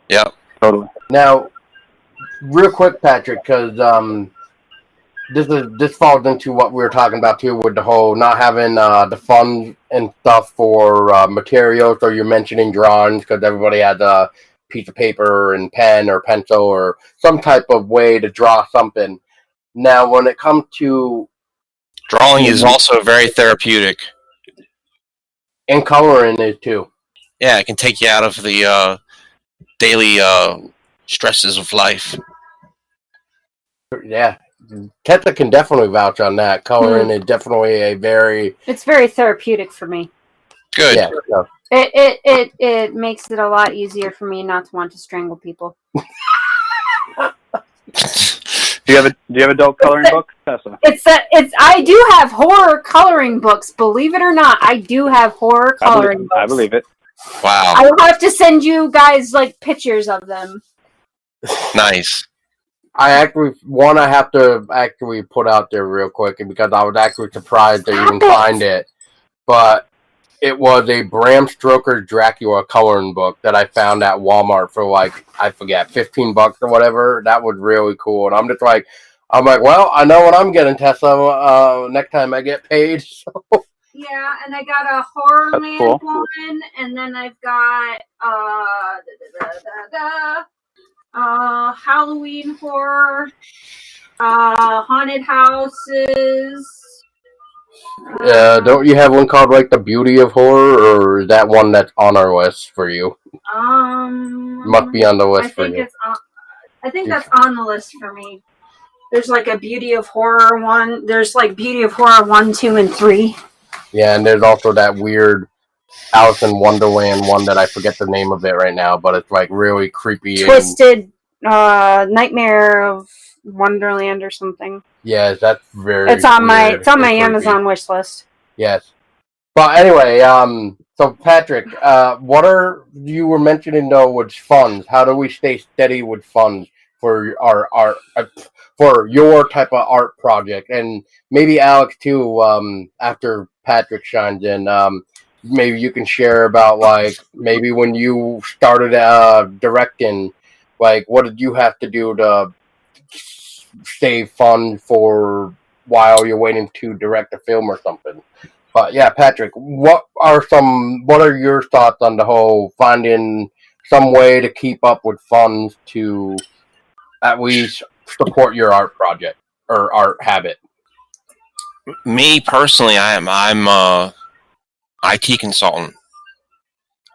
Speaker 2: Yep.
Speaker 4: Totally.
Speaker 1: Now, real quick, Patrick, because this falls into what we were talking about too, with the whole not having the funds and stuff for materials. So you're mentioning drawings because everybody has a piece of paper and pen or pencil or some type of way to draw something. Now, when it comes to
Speaker 2: drawing is also very therapeutic.
Speaker 1: And coloring is too.
Speaker 2: Yeah, it can take you out of the daily stresses of life.
Speaker 1: Yeah. Tessa can definitely vouch on that. Coloring is definitely
Speaker 3: It's very therapeutic for me.
Speaker 2: Good.
Speaker 1: Yeah. So.
Speaker 3: It makes it a lot easier for me not to want to strangle people.
Speaker 4: Do you have adult coloring books, Tessa?
Speaker 3: I do have horror coloring books. Believe it or not, I do have horror coloring books.
Speaker 4: I believe it.
Speaker 2: Wow.
Speaker 3: I will have to send you guys like pictures of them.
Speaker 2: Nice.
Speaker 1: I have to actually put out there real quick because I was actually surprised to even find it. But it was a Bram Stoker's Dracula coloring book that I found at Walmart for like, I forget, $15 or whatever. That was really cool. And I'm like, well, I know what I'm getting, Tessa, next time I get paid. So.
Speaker 3: Yeah, and I got a Horrorland one, and then I've got Halloween horror, haunted houses.
Speaker 1: Don't you have one called like The Beauty of Horror, or is that one that's on our list for you? Must be on the list for you.
Speaker 3: I think that's on the list for me. There's like a Beauty of Horror one. There's like Beauty of Horror 1, 2, and 3.
Speaker 1: Yeah, and there's also that weird Alice in Wonderland one that I forget the name of it right now, but it's like really creepy.
Speaker 3: Twisted Nightmare of Wonderland or something.
Speaker 1: Yes, that's very.
Speaker 3: It's on my Amazon wish list.
Speaker 1: Yes, but anyway, so Patrick, you were mentioning though with funds? How do we stay steady with funds for our art, for your type of art project, and maybe Alex too? After Patrick shines in, maybe you can share about like maybe when you started directing, like what did you have to do to save funds for while you're waiting to direct a film or something. But yeah, Patrick, what are your thoughts on the whole finding some way to keep up with funds to at least support your art project or art habit?
Speaker 2: Me personally, I'm a IT consultant,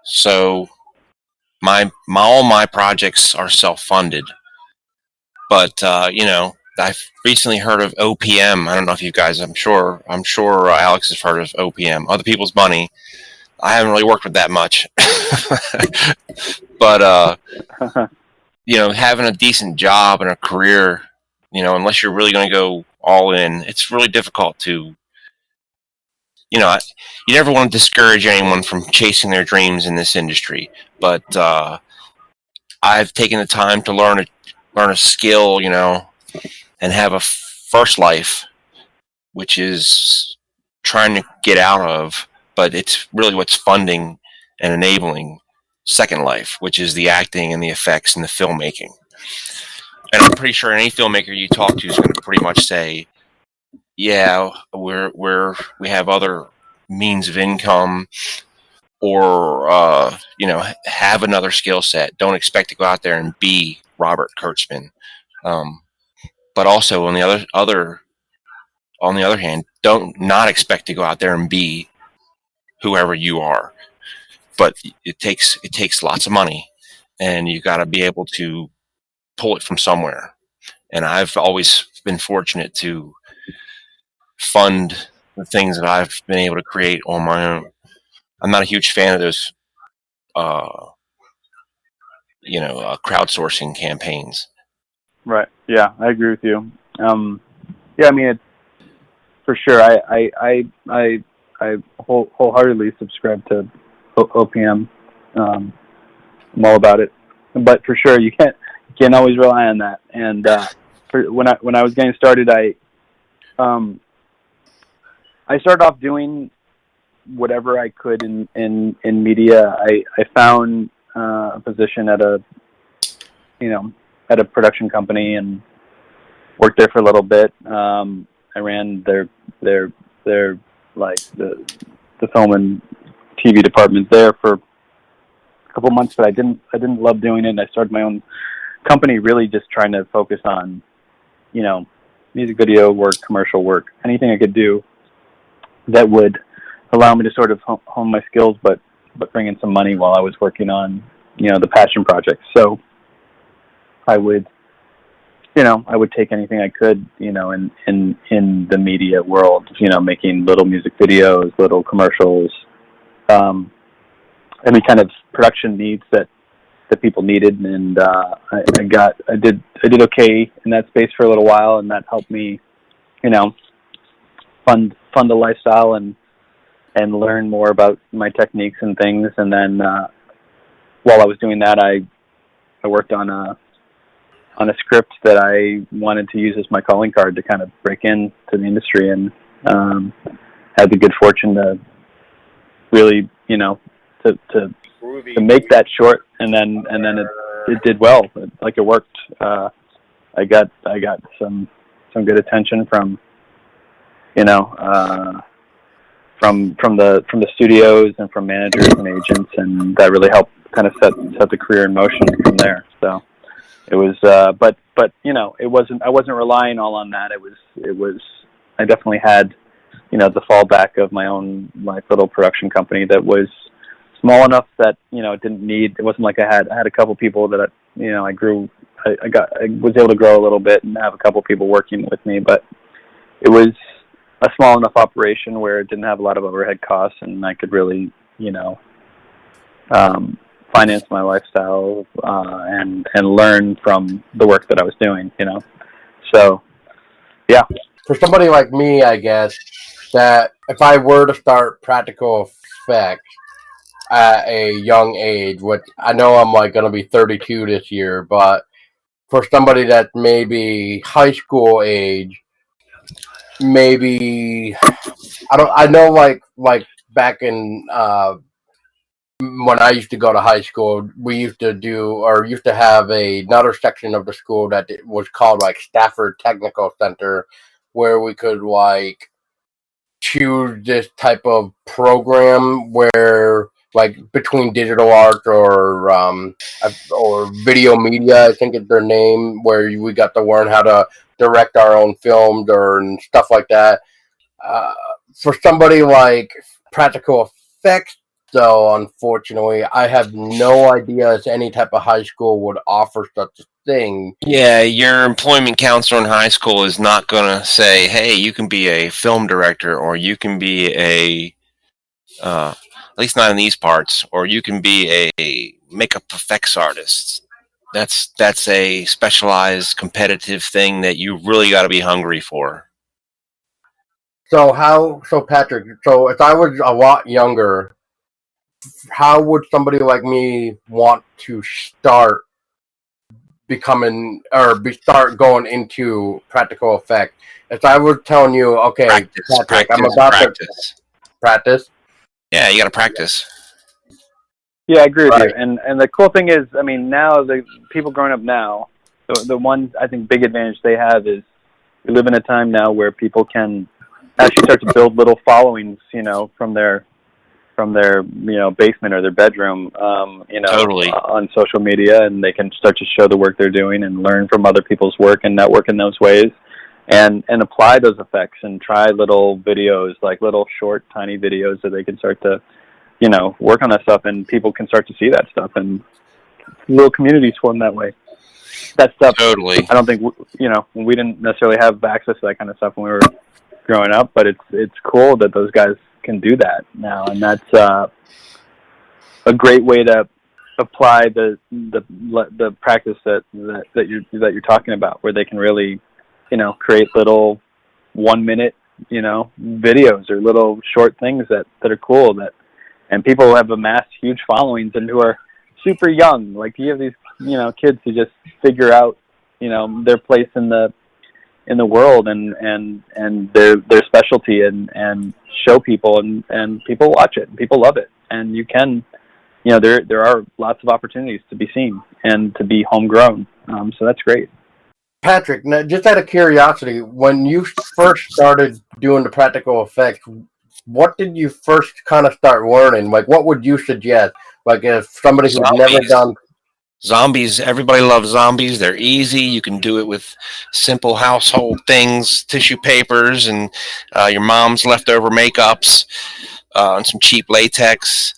Speaker 2: so all my projects are self-funded. But I've recently heard of OPM. I don't know if you guys. I'm sure Alex has heard of OPM. Other people's money. I haven't really worked with that much, but having a decent job and a career, unless you're really going to go all in, it's really difficult to. You never want to discourage anyone from chasing their dreams in this industry, but I've taken the time to learn a skill, and have a first life, which is trying to get out of, but it's really what's funding and enabling second life, which is the acting and the effects and the filmmaking. And I'm pretty sure any filmmaker you talk to is going to pretty much say, yeah, we have other means of income, or have another skill set. Don't expect to go out there and be Robert Kurtzman. but also on the other hand, don't not expect to go out there and be whoever you are. But it takes lots of money, and you got to be able to pull it from somewhere. And I've always been fortunate to fund the things that I've been able to create on my own. I'm not a huge fan of those, crowdsourcing campaigns.
Speaker 4: Right. Yeah, I agree with you. Yeah, I mean, it's for sure. I wholeheartedly subscribe to OPM. I'm all about it, but for sure you can't always rely on that. And when I was getting started, I started off doing whatever I could in media. I found a position at a production company and worked there for a little bit. I ran their like the film and TV department there for a couple months, but I didn't love doing it. And I started my own company, really just trying to focus on, music video work, commercial work, anything I could do that would allow me to sort of hone my skills, but bring in some money while I was working on, the passion projects. So I would take anything I could, in the media world, making little music videos, little commercials, any kind of production needs that people needed. And I did okay in that space for a little while, and that helped me, fund the lifestyle and learn more about my techniques and things. And then while I was doing that, I worked on a script that I wanted to use as my calling card to kind of break into the industry, and had the good fortune to really, to make that short, and then it did well. It worked. I got some good attention from the studios and from managers and agents, and that really helped kind of set the career in motion from there. So it was, but I wasn't relying all on that. It was I definitely had, the fallback of my own little production company that was small enough that, it wasn't like I had a couple people that, I was able to grow a little bit and have a couple people working with me, but it was a small enough operation where it didn't have a lot of overhead costs, and I could really, finance my lifestyle, and learn from the work that I was doing, So, yeah.
Speaker 1: For somebody like me, I guess, that if I were to start practical effects at a young age, which I know I'm going to be 32 this year, but for somebody that's maybe high school age, maybe I know back in when I used to go to high school, we used to have another section of the school that was called Stafford Technical Center, where we could choose this type of program where between digital art or video media, I think is their name, where we got to learn how to direct our own films and stuff like that. For somebody like practical effects, though, unfortunately, I have no idea if any type of high school would offer such a thing.
Speaker 2: Yeah, your employment counselor in high school is not going to say, hey, you can be a film director, or you can be at least not in these parts, or you can be a makeup effects artist. That's a specialized competitive thing that you really got to be hungry for.
Speaker 1: So Patrick, if I was a lot younger, how would somebody like me want to start start going into practical effect? If I was telling you, okay, Patrick, I'm about to practice.
Speaker 2: Yeah, you got to practice.
Speaker 4: Yeah, I agree with you. And the cool thing is, I mean, now the people growing up now, the one I think big advantage they have is we live in a time now where people can actually start to build little followings, from their from their basement or their bedroom,
Speaker 2: Totally.
Speaker 4: on social media, and they can start to show the work they're doing and learn from other people's work and network in those ways, and apply those effects and try little videos, like little short, tiny videos that they can start to work on that stuff, and people can start to see that stuff, and little communities form that way. That stuff,
Speaker 2: Totally.
Speaker 4: I don't think we didn't necessarily have access to that kind of stuff when we were growing up, but it's cool that those guys can do that now, and that's a great way to apply the practice that you're talking about, where they can really create little 1 minute videos or little short things that are cool, and people have amassed huge followings and who are super young. Like, you have these kids who just figure out their place in the world and their specialty and show people, and people watch it and people love it, and you can there are lots of opportunities to be seen and to be homegrown, so that's great.
Speaker 1: Patrick, now, just out of curiosity, when you first started doing the practical effects, what did you first kind of start learning? Like, what would you suggest? Like, if somebody who's never done
Speaker 2: Zombies, everybody loves zombies. They're easy. You can do it with simple household things, tissue papers, and your mom's leftover makeups, and some cheap latex.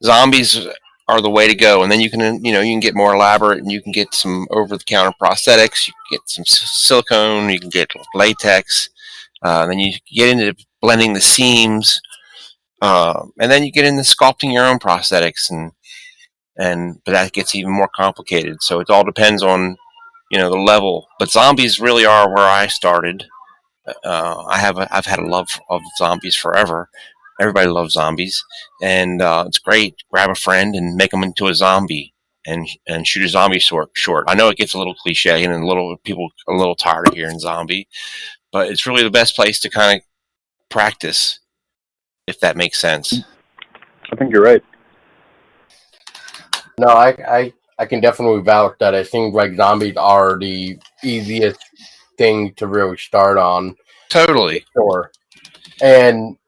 Speaker 2: Zombies are the way to go. And then you can get more elaborate, and you can get some over-the-counter prosthetics. You can get some silicone. You can get latex. Then you get into blending the seams, and then you get into sculpting your own prosthetics, but that gets even more complicated. So it all depends on the level. But zombies really are where I started. I've had a love of zombies forever. Everybody loves zombies, and it's great. Grab a friend and make them into a zombie, and shoot a zombie short. I know it gets a little cliche, and people a little tired of hearing zombie, but it's really the best place to kind of practice, if that makes sense.
Speaker 4: I think you're right.
Speaker 1: No, I can definitely vouch that it seems like zombies are the easiest thing to really start on.
Speaker 2: Totally.
Speaker 1: Sure. And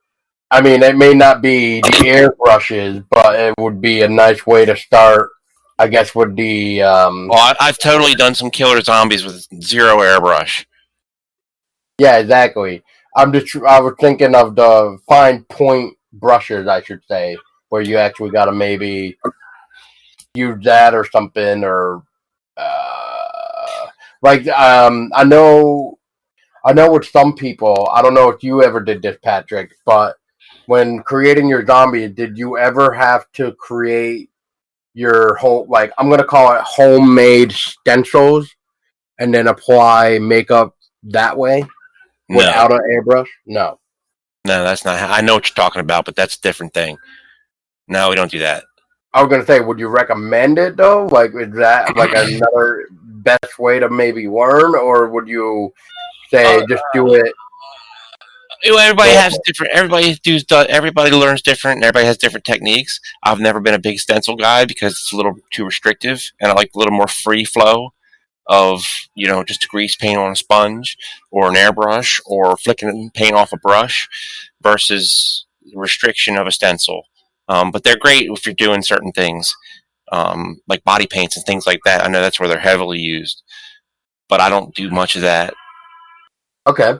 Speaker 1: I mean, it may not be the airbrushes, but it would be a nice way to start, I guess, with the
Speaker 2: Well, I've totally done some killer zombies with zero airbrush.
Speaker 1: yeah, exactly. I was thinking of the fine point brushes, I should say, where you actually got to maybe use that or something, or I know with some people, I don't know if you ever did this, Patrick, but when creating your zombie, did you ever have to create your whole, like, I'm gonna call it homemade stencils, and then apply makeup that way without an airbrush? No,
Speaker 2: that's not. I know what you're talking about, but that's a different thing. No, we don't do that.
Speaker 1: I was gonna say, would you recommend it though? Like, is that like another best way to maybe learn, or would you say just do it?
Speaker 2: Everybody has different. Everybody learns different, and everybody has different techniques. I've never been a big stencil guy because it's a little too restrictive, and I like a little more free flow of just a grease paint on a sponge or an airbrush or flicking paint off a brush versus restriction of a stencil. But they're great if you're doing certain things, like body paints and things like that. I know that's where they're heavily used, but I don't do much of that.
Speaker 1: Okay.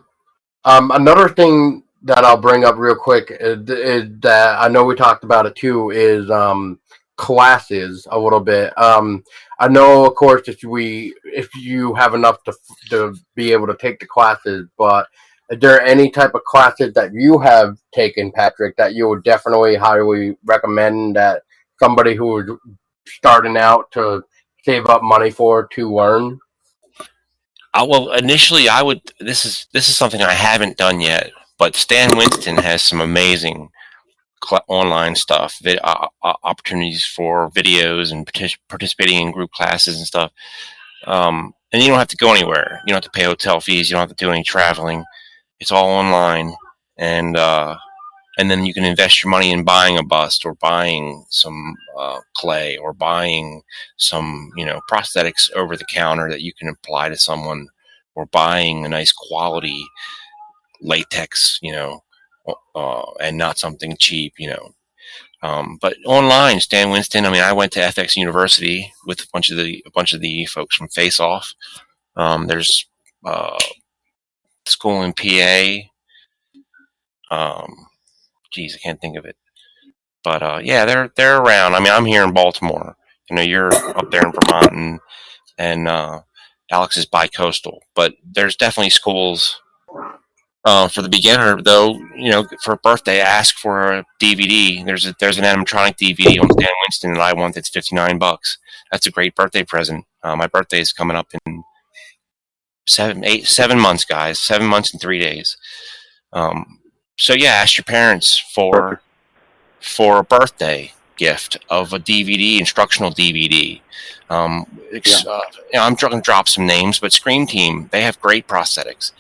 Speaker 1: Another thing that I'll bring up real quick is that I know we talked about it too, is classes a little bit. I know, of course, if you have enough to be able to take the classes, but is there any type of classes that you have taken, Patrick, that you would definitely highly recommend that somebody who is starting out to save up money for to learn?
Speaker 2: Well, initially, I would. This is something I haven't done yet, but Stan Winston has some amazing online stuff, opportunities for videos and participating in group classes and stuff. And you don't have to go anywhere. You don't have to pay hotel fees. You don't have to do any traveling. It's all online, and then you can invest your money in buying a bust or buying some clay or buying some prosthetics over the counter that you can apply to someone, or buying a nice quality latex and not something cheap, But online, Stan Winston. I mean, I went to FX University with a bunch of the folks from Face Off. There's school in PA. Geez, I can't think of it. But yeah, they're around. I mean, I'm here in Baltimore. You're up there in Vermont, and Alex is bi-coastal. But there's definitely schools. For the beginner, though, for a birthday, ask for a DVD. There's an animatronic DVD on Stan Winston that I want. That's $59. That's a great birthday present. My birthday is coming up in 7 months, guys. 7 months and 3 days. So yeah, ask your parents for a birthday gift of a DVD, instructional DVD. I'm going to drop some names, but Scream Team, they have great prosthetics,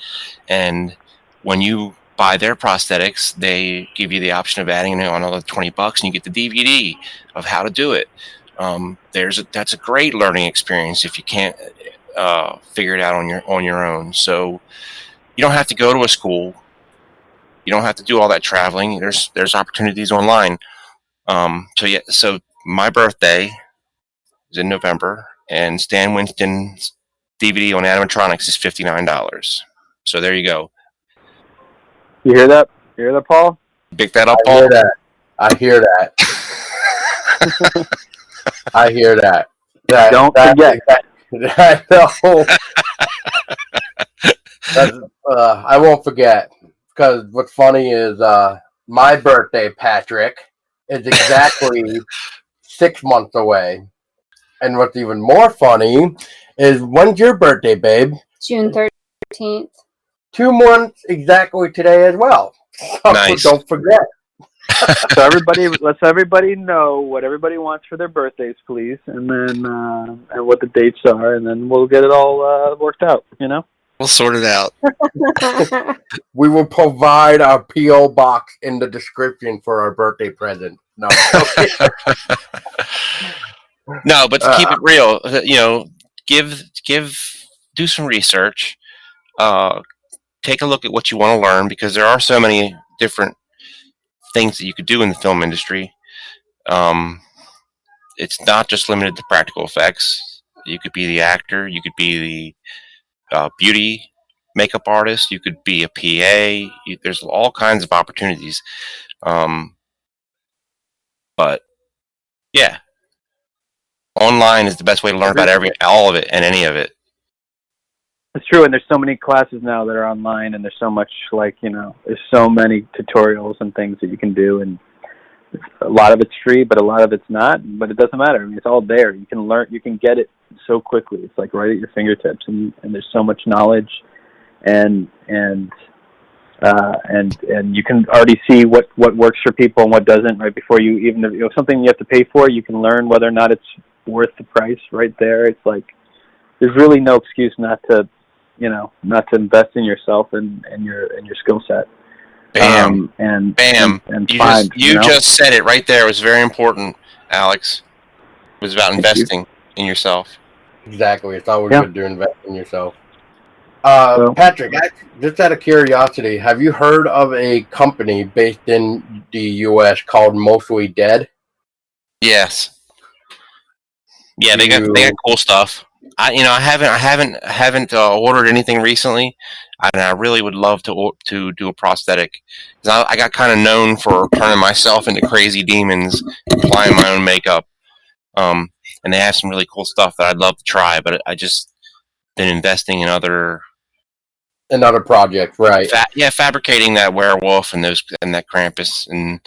Speaker 2: and when you buy their prosthetics, they give you the option of adding on another $20, and you get the DVD of how to do it. That's a great learning experience if you can't figure it out on your own. So you don't have to go to a school. You don't have to do all that traveling. There's opportunities online. So my birthday is in November, and Stan Winston's DVD on animatronics is $59. So there you go.
Speaker 4: You hear that? You hear that, Paul?
Speaker 2: Pick that up,
Speaker 1: I
Speaker 2: Paul.
Speaker 1: I hear that. I hear that.
Speaker 4: Don't forget.
Speaker 1: I know. I won't forget, because what's funny is my birthday, Patrick, is exactly 6 months away. And what's even more funny is, when's your birthday, babe?
Speaker 3: June 13th.
Speaker 1: 2 months exactly today as well. So
Speaker 2: Nice.
Speaker 1: Don't forget.
Speaker 4: So let's everybody know what everybody wants for their birthdays, please, and then and what the dates are, and then we'll get it all worked out.
Speaker 2: We'll sort it out.
Speaker 1: We will provide our P.O. box in the description for our birthday present. No.
Speaker 2: No, but to keep it real, do some research. Take a look at what you want to learn, because there are so many different things that you could do in the film industry. It's not just limited to practical effects. You could be the actor. You could be the beauty makeup artist. You could be a PA. There's all kinds of opportunities. But yeah, online is the best way to learn about all of it and any of it.
Speaker 4: It's true, and there's so many classes now that are online, and there's so much there's so many tutorials and things that you can do, and a lot of it's free, but a lot of it's not. But it doesn't matter. I mean, it's all there. You can learn. You can get it so quickly. It's like right at your fingertips, and there's so much knowledge, and you can already see what works for people and what doesn't right before you even something you have to pay for. You can learn whether or not it's worth the price right there. It's like there's really no excuse not to invest in yourself and your skill set.
Speaker 2: Bam.
Speaker 4: And
Speaker 2: You just said it right there. It was very important, Alex. It was about investing in yourself.
Speaker 1: Exactly. It's always good to invest in yourself. Patrick, just out of curiosity, have you heard of a company based in the U.S. called Mostly Dead?
Speaker 2: Yes. Yeah, they got cool stuff. I haven't ordered anything recently, and I really would love to do a prosthetic. I got kind of known for turning myself into crazy demons, applying my own makeup. And they have some really cool stuff that I'd love to try, but I just been investing in other
Speaker 1: projects, right?
Speaker 2: Fabricating that werewolf and that Krampus, and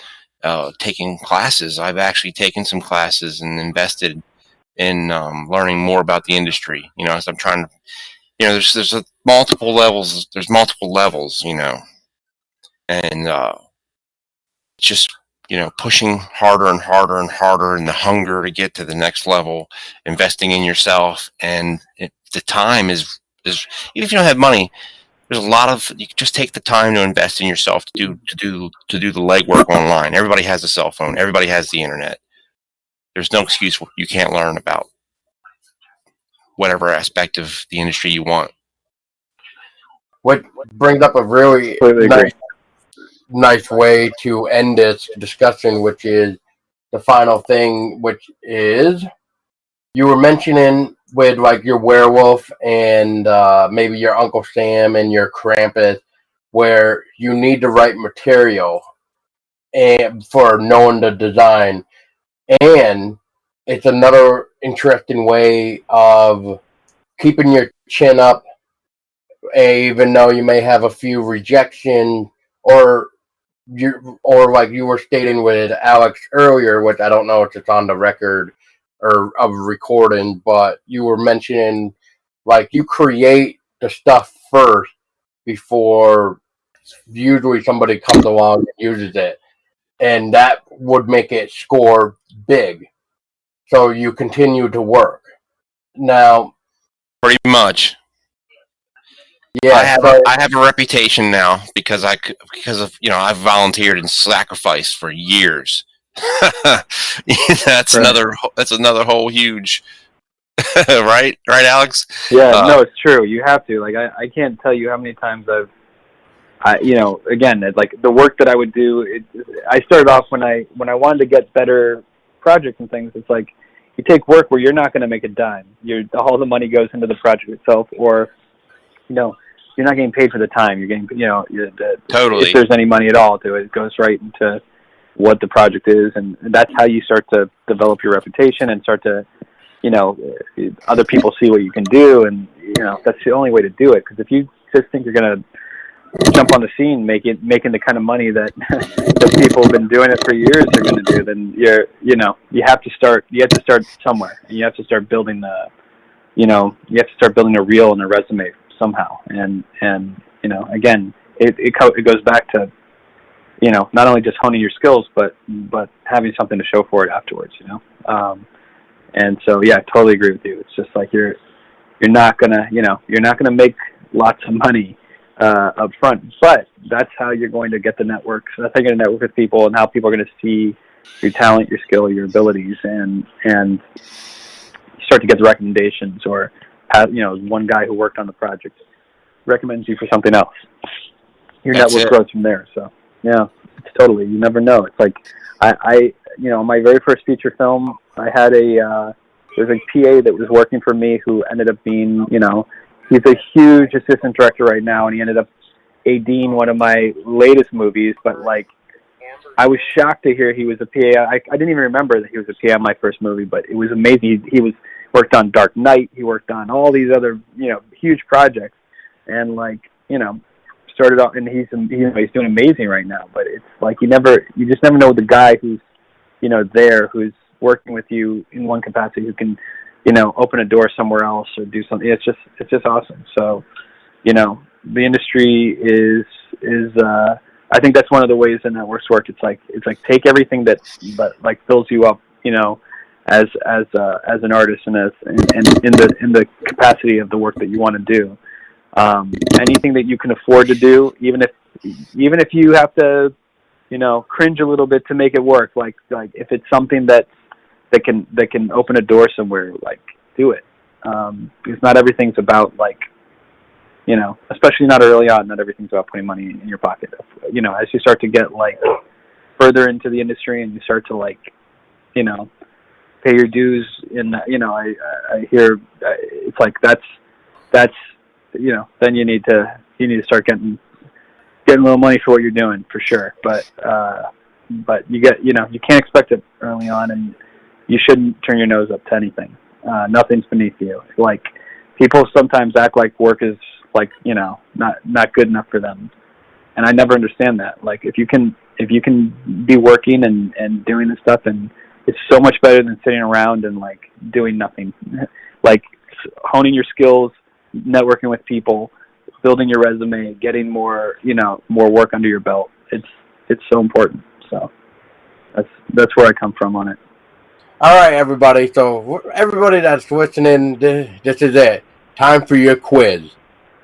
Speaker 2: taking classes. I've actually taken some classes and invested in learning more about the industry. As I'm trying to, there's multiple levels. There's multiple levels, and just pushing harder and harder and harder, and the hunger to get to the next level, investing in yourself, and the time is even if you don't have money. There's a lot of, you can just take the time to invest in yourself to do the legwork online. Everybody has a cell phone. Everybody has the internet. There's no excuse you can't learn about whatever aspect of the industry you want.
Speaker 1: What brings up a really nice way to end this discussion, which is the final thing, which is you were mentioning with like your werewolf and maybe your Uncle Sam and your Krampus, where you need the right material and for knowing the design, and it's another interesting way of keeping your chin up, even though you may have a few rejections, or or like you were stating with Alex earlier, which I don't know if it's on the record or of recording, but you were mentioning like you create the stuff first before usually somebody comes along and uses it, and that would make it score big. So you continue to work. Now,
Speaker 2: Pretty much.
Speaker 1: yeah, so
Speaker 2: I have a reputation now because because of I've volunteered and sacrificed for years. That's another whole huge right, Alex.
Speaker 4: Yeah, no, it's true. You have to. Like, I can't tell you how many times again, like the work that I would do. I started off when I wanted to get better projects and things. It's like you take work where you're not going to make a dime. All the money goes into the project itself, or you're not getting paid for the time. You're getting,
Speaker 2: Totally.
Speaker 4: if there's any money at all to it, it goes right into what the project is, and that's how you start to develop your reputation and start to, other people see what you can do, and that's the only way to do it. Because if you just think you're gonna jump on the scene, making the kind of money that that people have been doing it for years are going to do, then you have to start somewhere, and you have to start building a reel and a resume somehow, and again, it goes back to not only just honing your skills, but having something to show for it afterwards, and so yeah, I totally agree with you. It's just like you're not gonna make lots of money up front, but that's how you're going to get the network. So that's how you're going to network with people, and how people are going to see your talent, your skill, your abilities, and start to get the recommendations, or one guy who worked on the project recommends you for something else. Your network grows from there. So yeah, it's totally, you never know. It's like I my very first feature film, I had there's a PA that was working for me who ended up being, he's a huge assistant director right now, and he ended up ADing one of my latest movies. But like, I was shocked to hear he was a PA. I didn't even remember that he was a PA on my first movie, but it was amazing. He worked on Dark Knight. He worked on all these other huge projects, and started off, and he's doing amazing right now. But it's like you just never know the guy who's who's working with you in one capacity, who can open a door somewhere else or do something. It's just awesome. So the industry is I think that's one of the ways that networks work. It's like take everything that like fills you up, as an artist, and in the capacity of the work that you want to do. Anything that you can afford to do, even if you have to, cringe a little bit to make it work. Like if it's something that can open a door somewhere, like do it. Because not everything's about especially not early on, not everything's about putting money in your pocket. As you start to get further into the industry, and you start to pay your dues I hear it's like that's then you need to start getting a little money for what you're doing, for sure. But you can't expect it early on, and you shouldn't turn your nose up to anything. Nothing's beneath you. Like, people sometimes act like work is not good enough for them, and I never understand that. Like, if you can be working and doing this stuff, and it's so much better than sitting around and doing nothing. Like, honing your skills, networking with people, building your resume, getting more work under your belt. It's so important. So that's where I come from on it.
Speaker 1: all right, everybody. So everybody that's listening, this is it. Time for your quiz.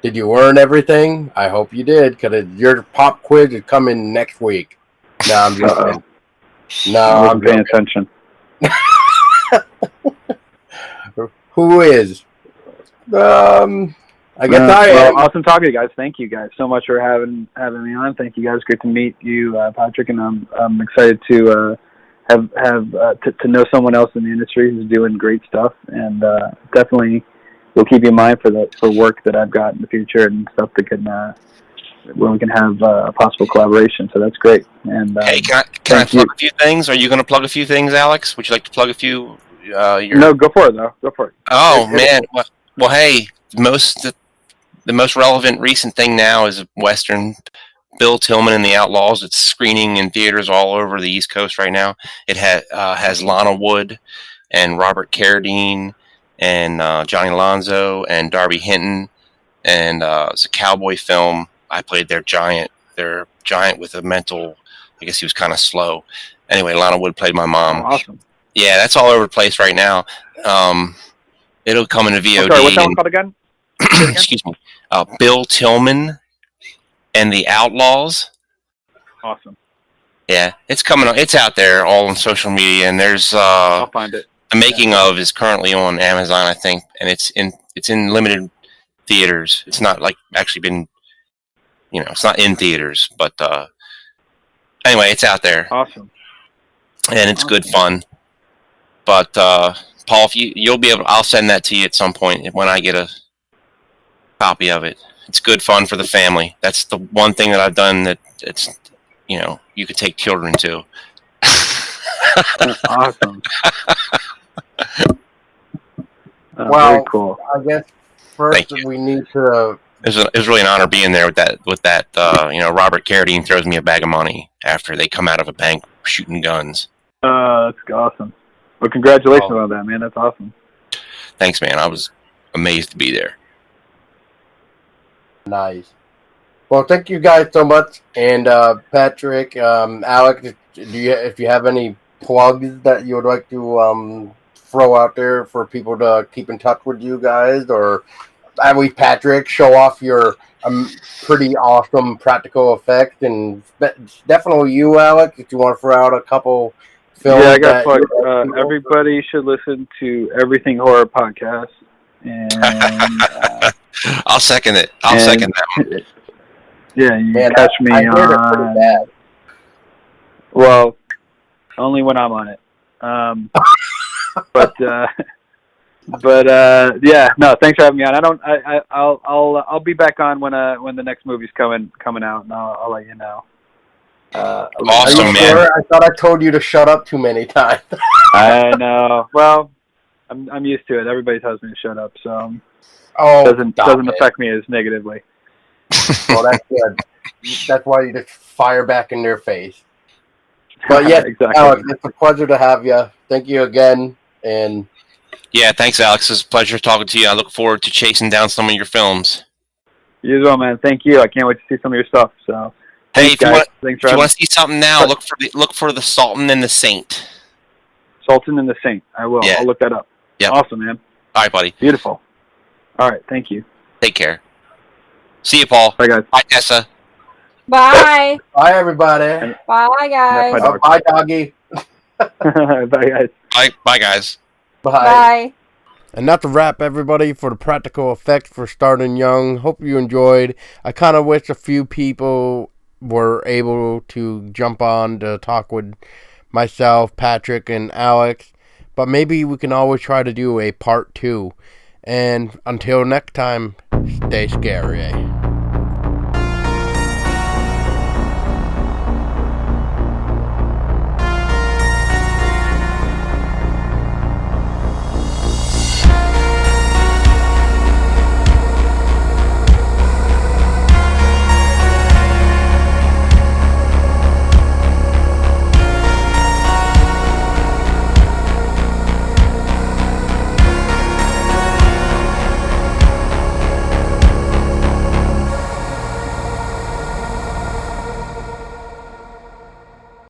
Speaker 1: Did you learn everything? I hope you did, because your pop quiz is coming next week. No, I'm joking. No,
Speaker 4: I
Speaker 1: I'm
Speaker 4: wasn't paying attention.
Speaker 1: Who is? I guess I am.
Speaker 4: Well, awesome talking to you guys. Thank you guys so much for having me on. Thank you guys. Great to meet you, Patrick, and I'm excited to to know someone else in the industry who's doing great stuff, and definitely will keep you in mind for work that I've got in the future and stuff that can where we can have a possible collaboration. So that's great. And
Speaker 2: Hey, can I plug a few things? Are you going to plug a few things, Alex? Would you like to plug a few?
Speaker 4: No, go for it though. Go for it.
Speaker 2: Oh man, well, hey, the most relevant recent thing now is a Western, Bill Tillman and the Outlaws. It's screening in theaters all over the East Coast right now. It has Lana Wood and Robert Carradine and Johnny Alonzo and Darby Hinton, and it's a cowboy film. I played their giant with a mental. I guess he was kind of slow. Anyway, Lana Wood played my mom.
Speaker 4: Oh, awesome.
Speaker 2: Yeah, that's all over the place right now. It'll come into VOD.
Speaker 4: Oh, sorry, what's that one called again?
Speaker 2: Excuse me. Bill Tillman and the Outlaws.
Speaker 4: Awesome.
Speaker 2: Yeah, it's coming. It's out there all on social media, and there's
Speaker 4: I'll find it.
Speaker 2: the making of is currently on Amazon, I think, and it's in limited theaters. It's not like actually been, it's not in theaters, but anyway, it's out there.
Speaker 4: Awesome.
Speaker 2: And it's good fun. But Paul, if you'll be able, I'll send that to you at some point when I get a copy of it. It's good fun for the family. That's the one thing that I've done that it's, you could take children to.
Speaker 4: Awesome.
Speaker 1: Well,
Speaker 4: very cool.
Speaker 1: I guess first we need to.
Speaker 2: It was really an honor being there with that. Robert Carradine throws me a bag of money after they come out of a bank shooting guns.
Speaker 4: That's awesome. Well, congratulations on that, man. That's awesome.
Speaker 2: Thanks, man. I was amazed to be there.
Speaker 1: Nice. Well, thank you guys so much. And Patrick, Alex, if you have any plugs that you would like to throw out there for people to keep in touch with you guys, or at least Patrick, show off your pretty awesome practical effects, and definitely you, Alex, if you want to throw out a couple films.
Speaker 4: Yeah, I got plugged. Everybody should listen to Everything Horror Podcast. And
Speaker 2: I'll second it. I'll second that one.
Speaker 4: Yeah, you can catch me
Speaker 1: I heard it pretty bad.
Speaker 4: Well, only when I'm on it. Yeah, no, thanks for having me on. I'll be back on when the next movie's coming out, and I'll let you know.
Speaker 2: Awesome, man.
Speaker 1: Sure? I thought I told you to shut up too many times.
Speaker 4: I know. Well, I'm used to it. Everybody tells me to shut up, so
Speaker 1: it
Speaker 4: doesn't affect me as negatively.
Speaker 1: Well, that's good. That's why you just fire back in their face. But yeah,
Speaker 4: exactly.
Speaker 1: Alex, it's a pleasure to have you. Thank you again, and
Speaker 2: yeah, thanks, Alex. It's a pleasure talking to you. I look forward to chasing down some of your films.
Speaker 4: You as well, man. Thank you. I can't wait to see some of your stuff. So,
Speaker 2: hey, if you want
Speaker 4: to
Speaker 2: see something now, look for the Sultan and the Saint.
Speaker 4: Sultan and the Saint. I will.
Speaker 2: Yeah.
Speaker 4: I'll look that up.
Speaker 2: Yep.
Speaker 4: Awesome, man.
Speaker 2: All right, buddy.
Speaker 4: Beautiful. All right. Thank you.
Speaker 2: Take care. See you, Paul.
Speaker 4: Bye, guys.
Speaker 2: Bye, Tessa.
Speaker 3: Bye.
Speaker 1: bye, everybody.
Speaker 3: Bye, guys.
Speaker 1: Bye, doggy.
Speaker 4: Bye, guys.
Speaker 2: Bye, guys.
Speaker 1: Bye.
Speaker 3: Bye.
Speaker 1: And that's a wrap, everybody, for the practical effects for starting young. Hope you enjoyed. I kind of wish a few people were able to jump on to talk with myself, Patrick, and Alex. But maybe we can always try to do a part 2. And until next time, stay scary.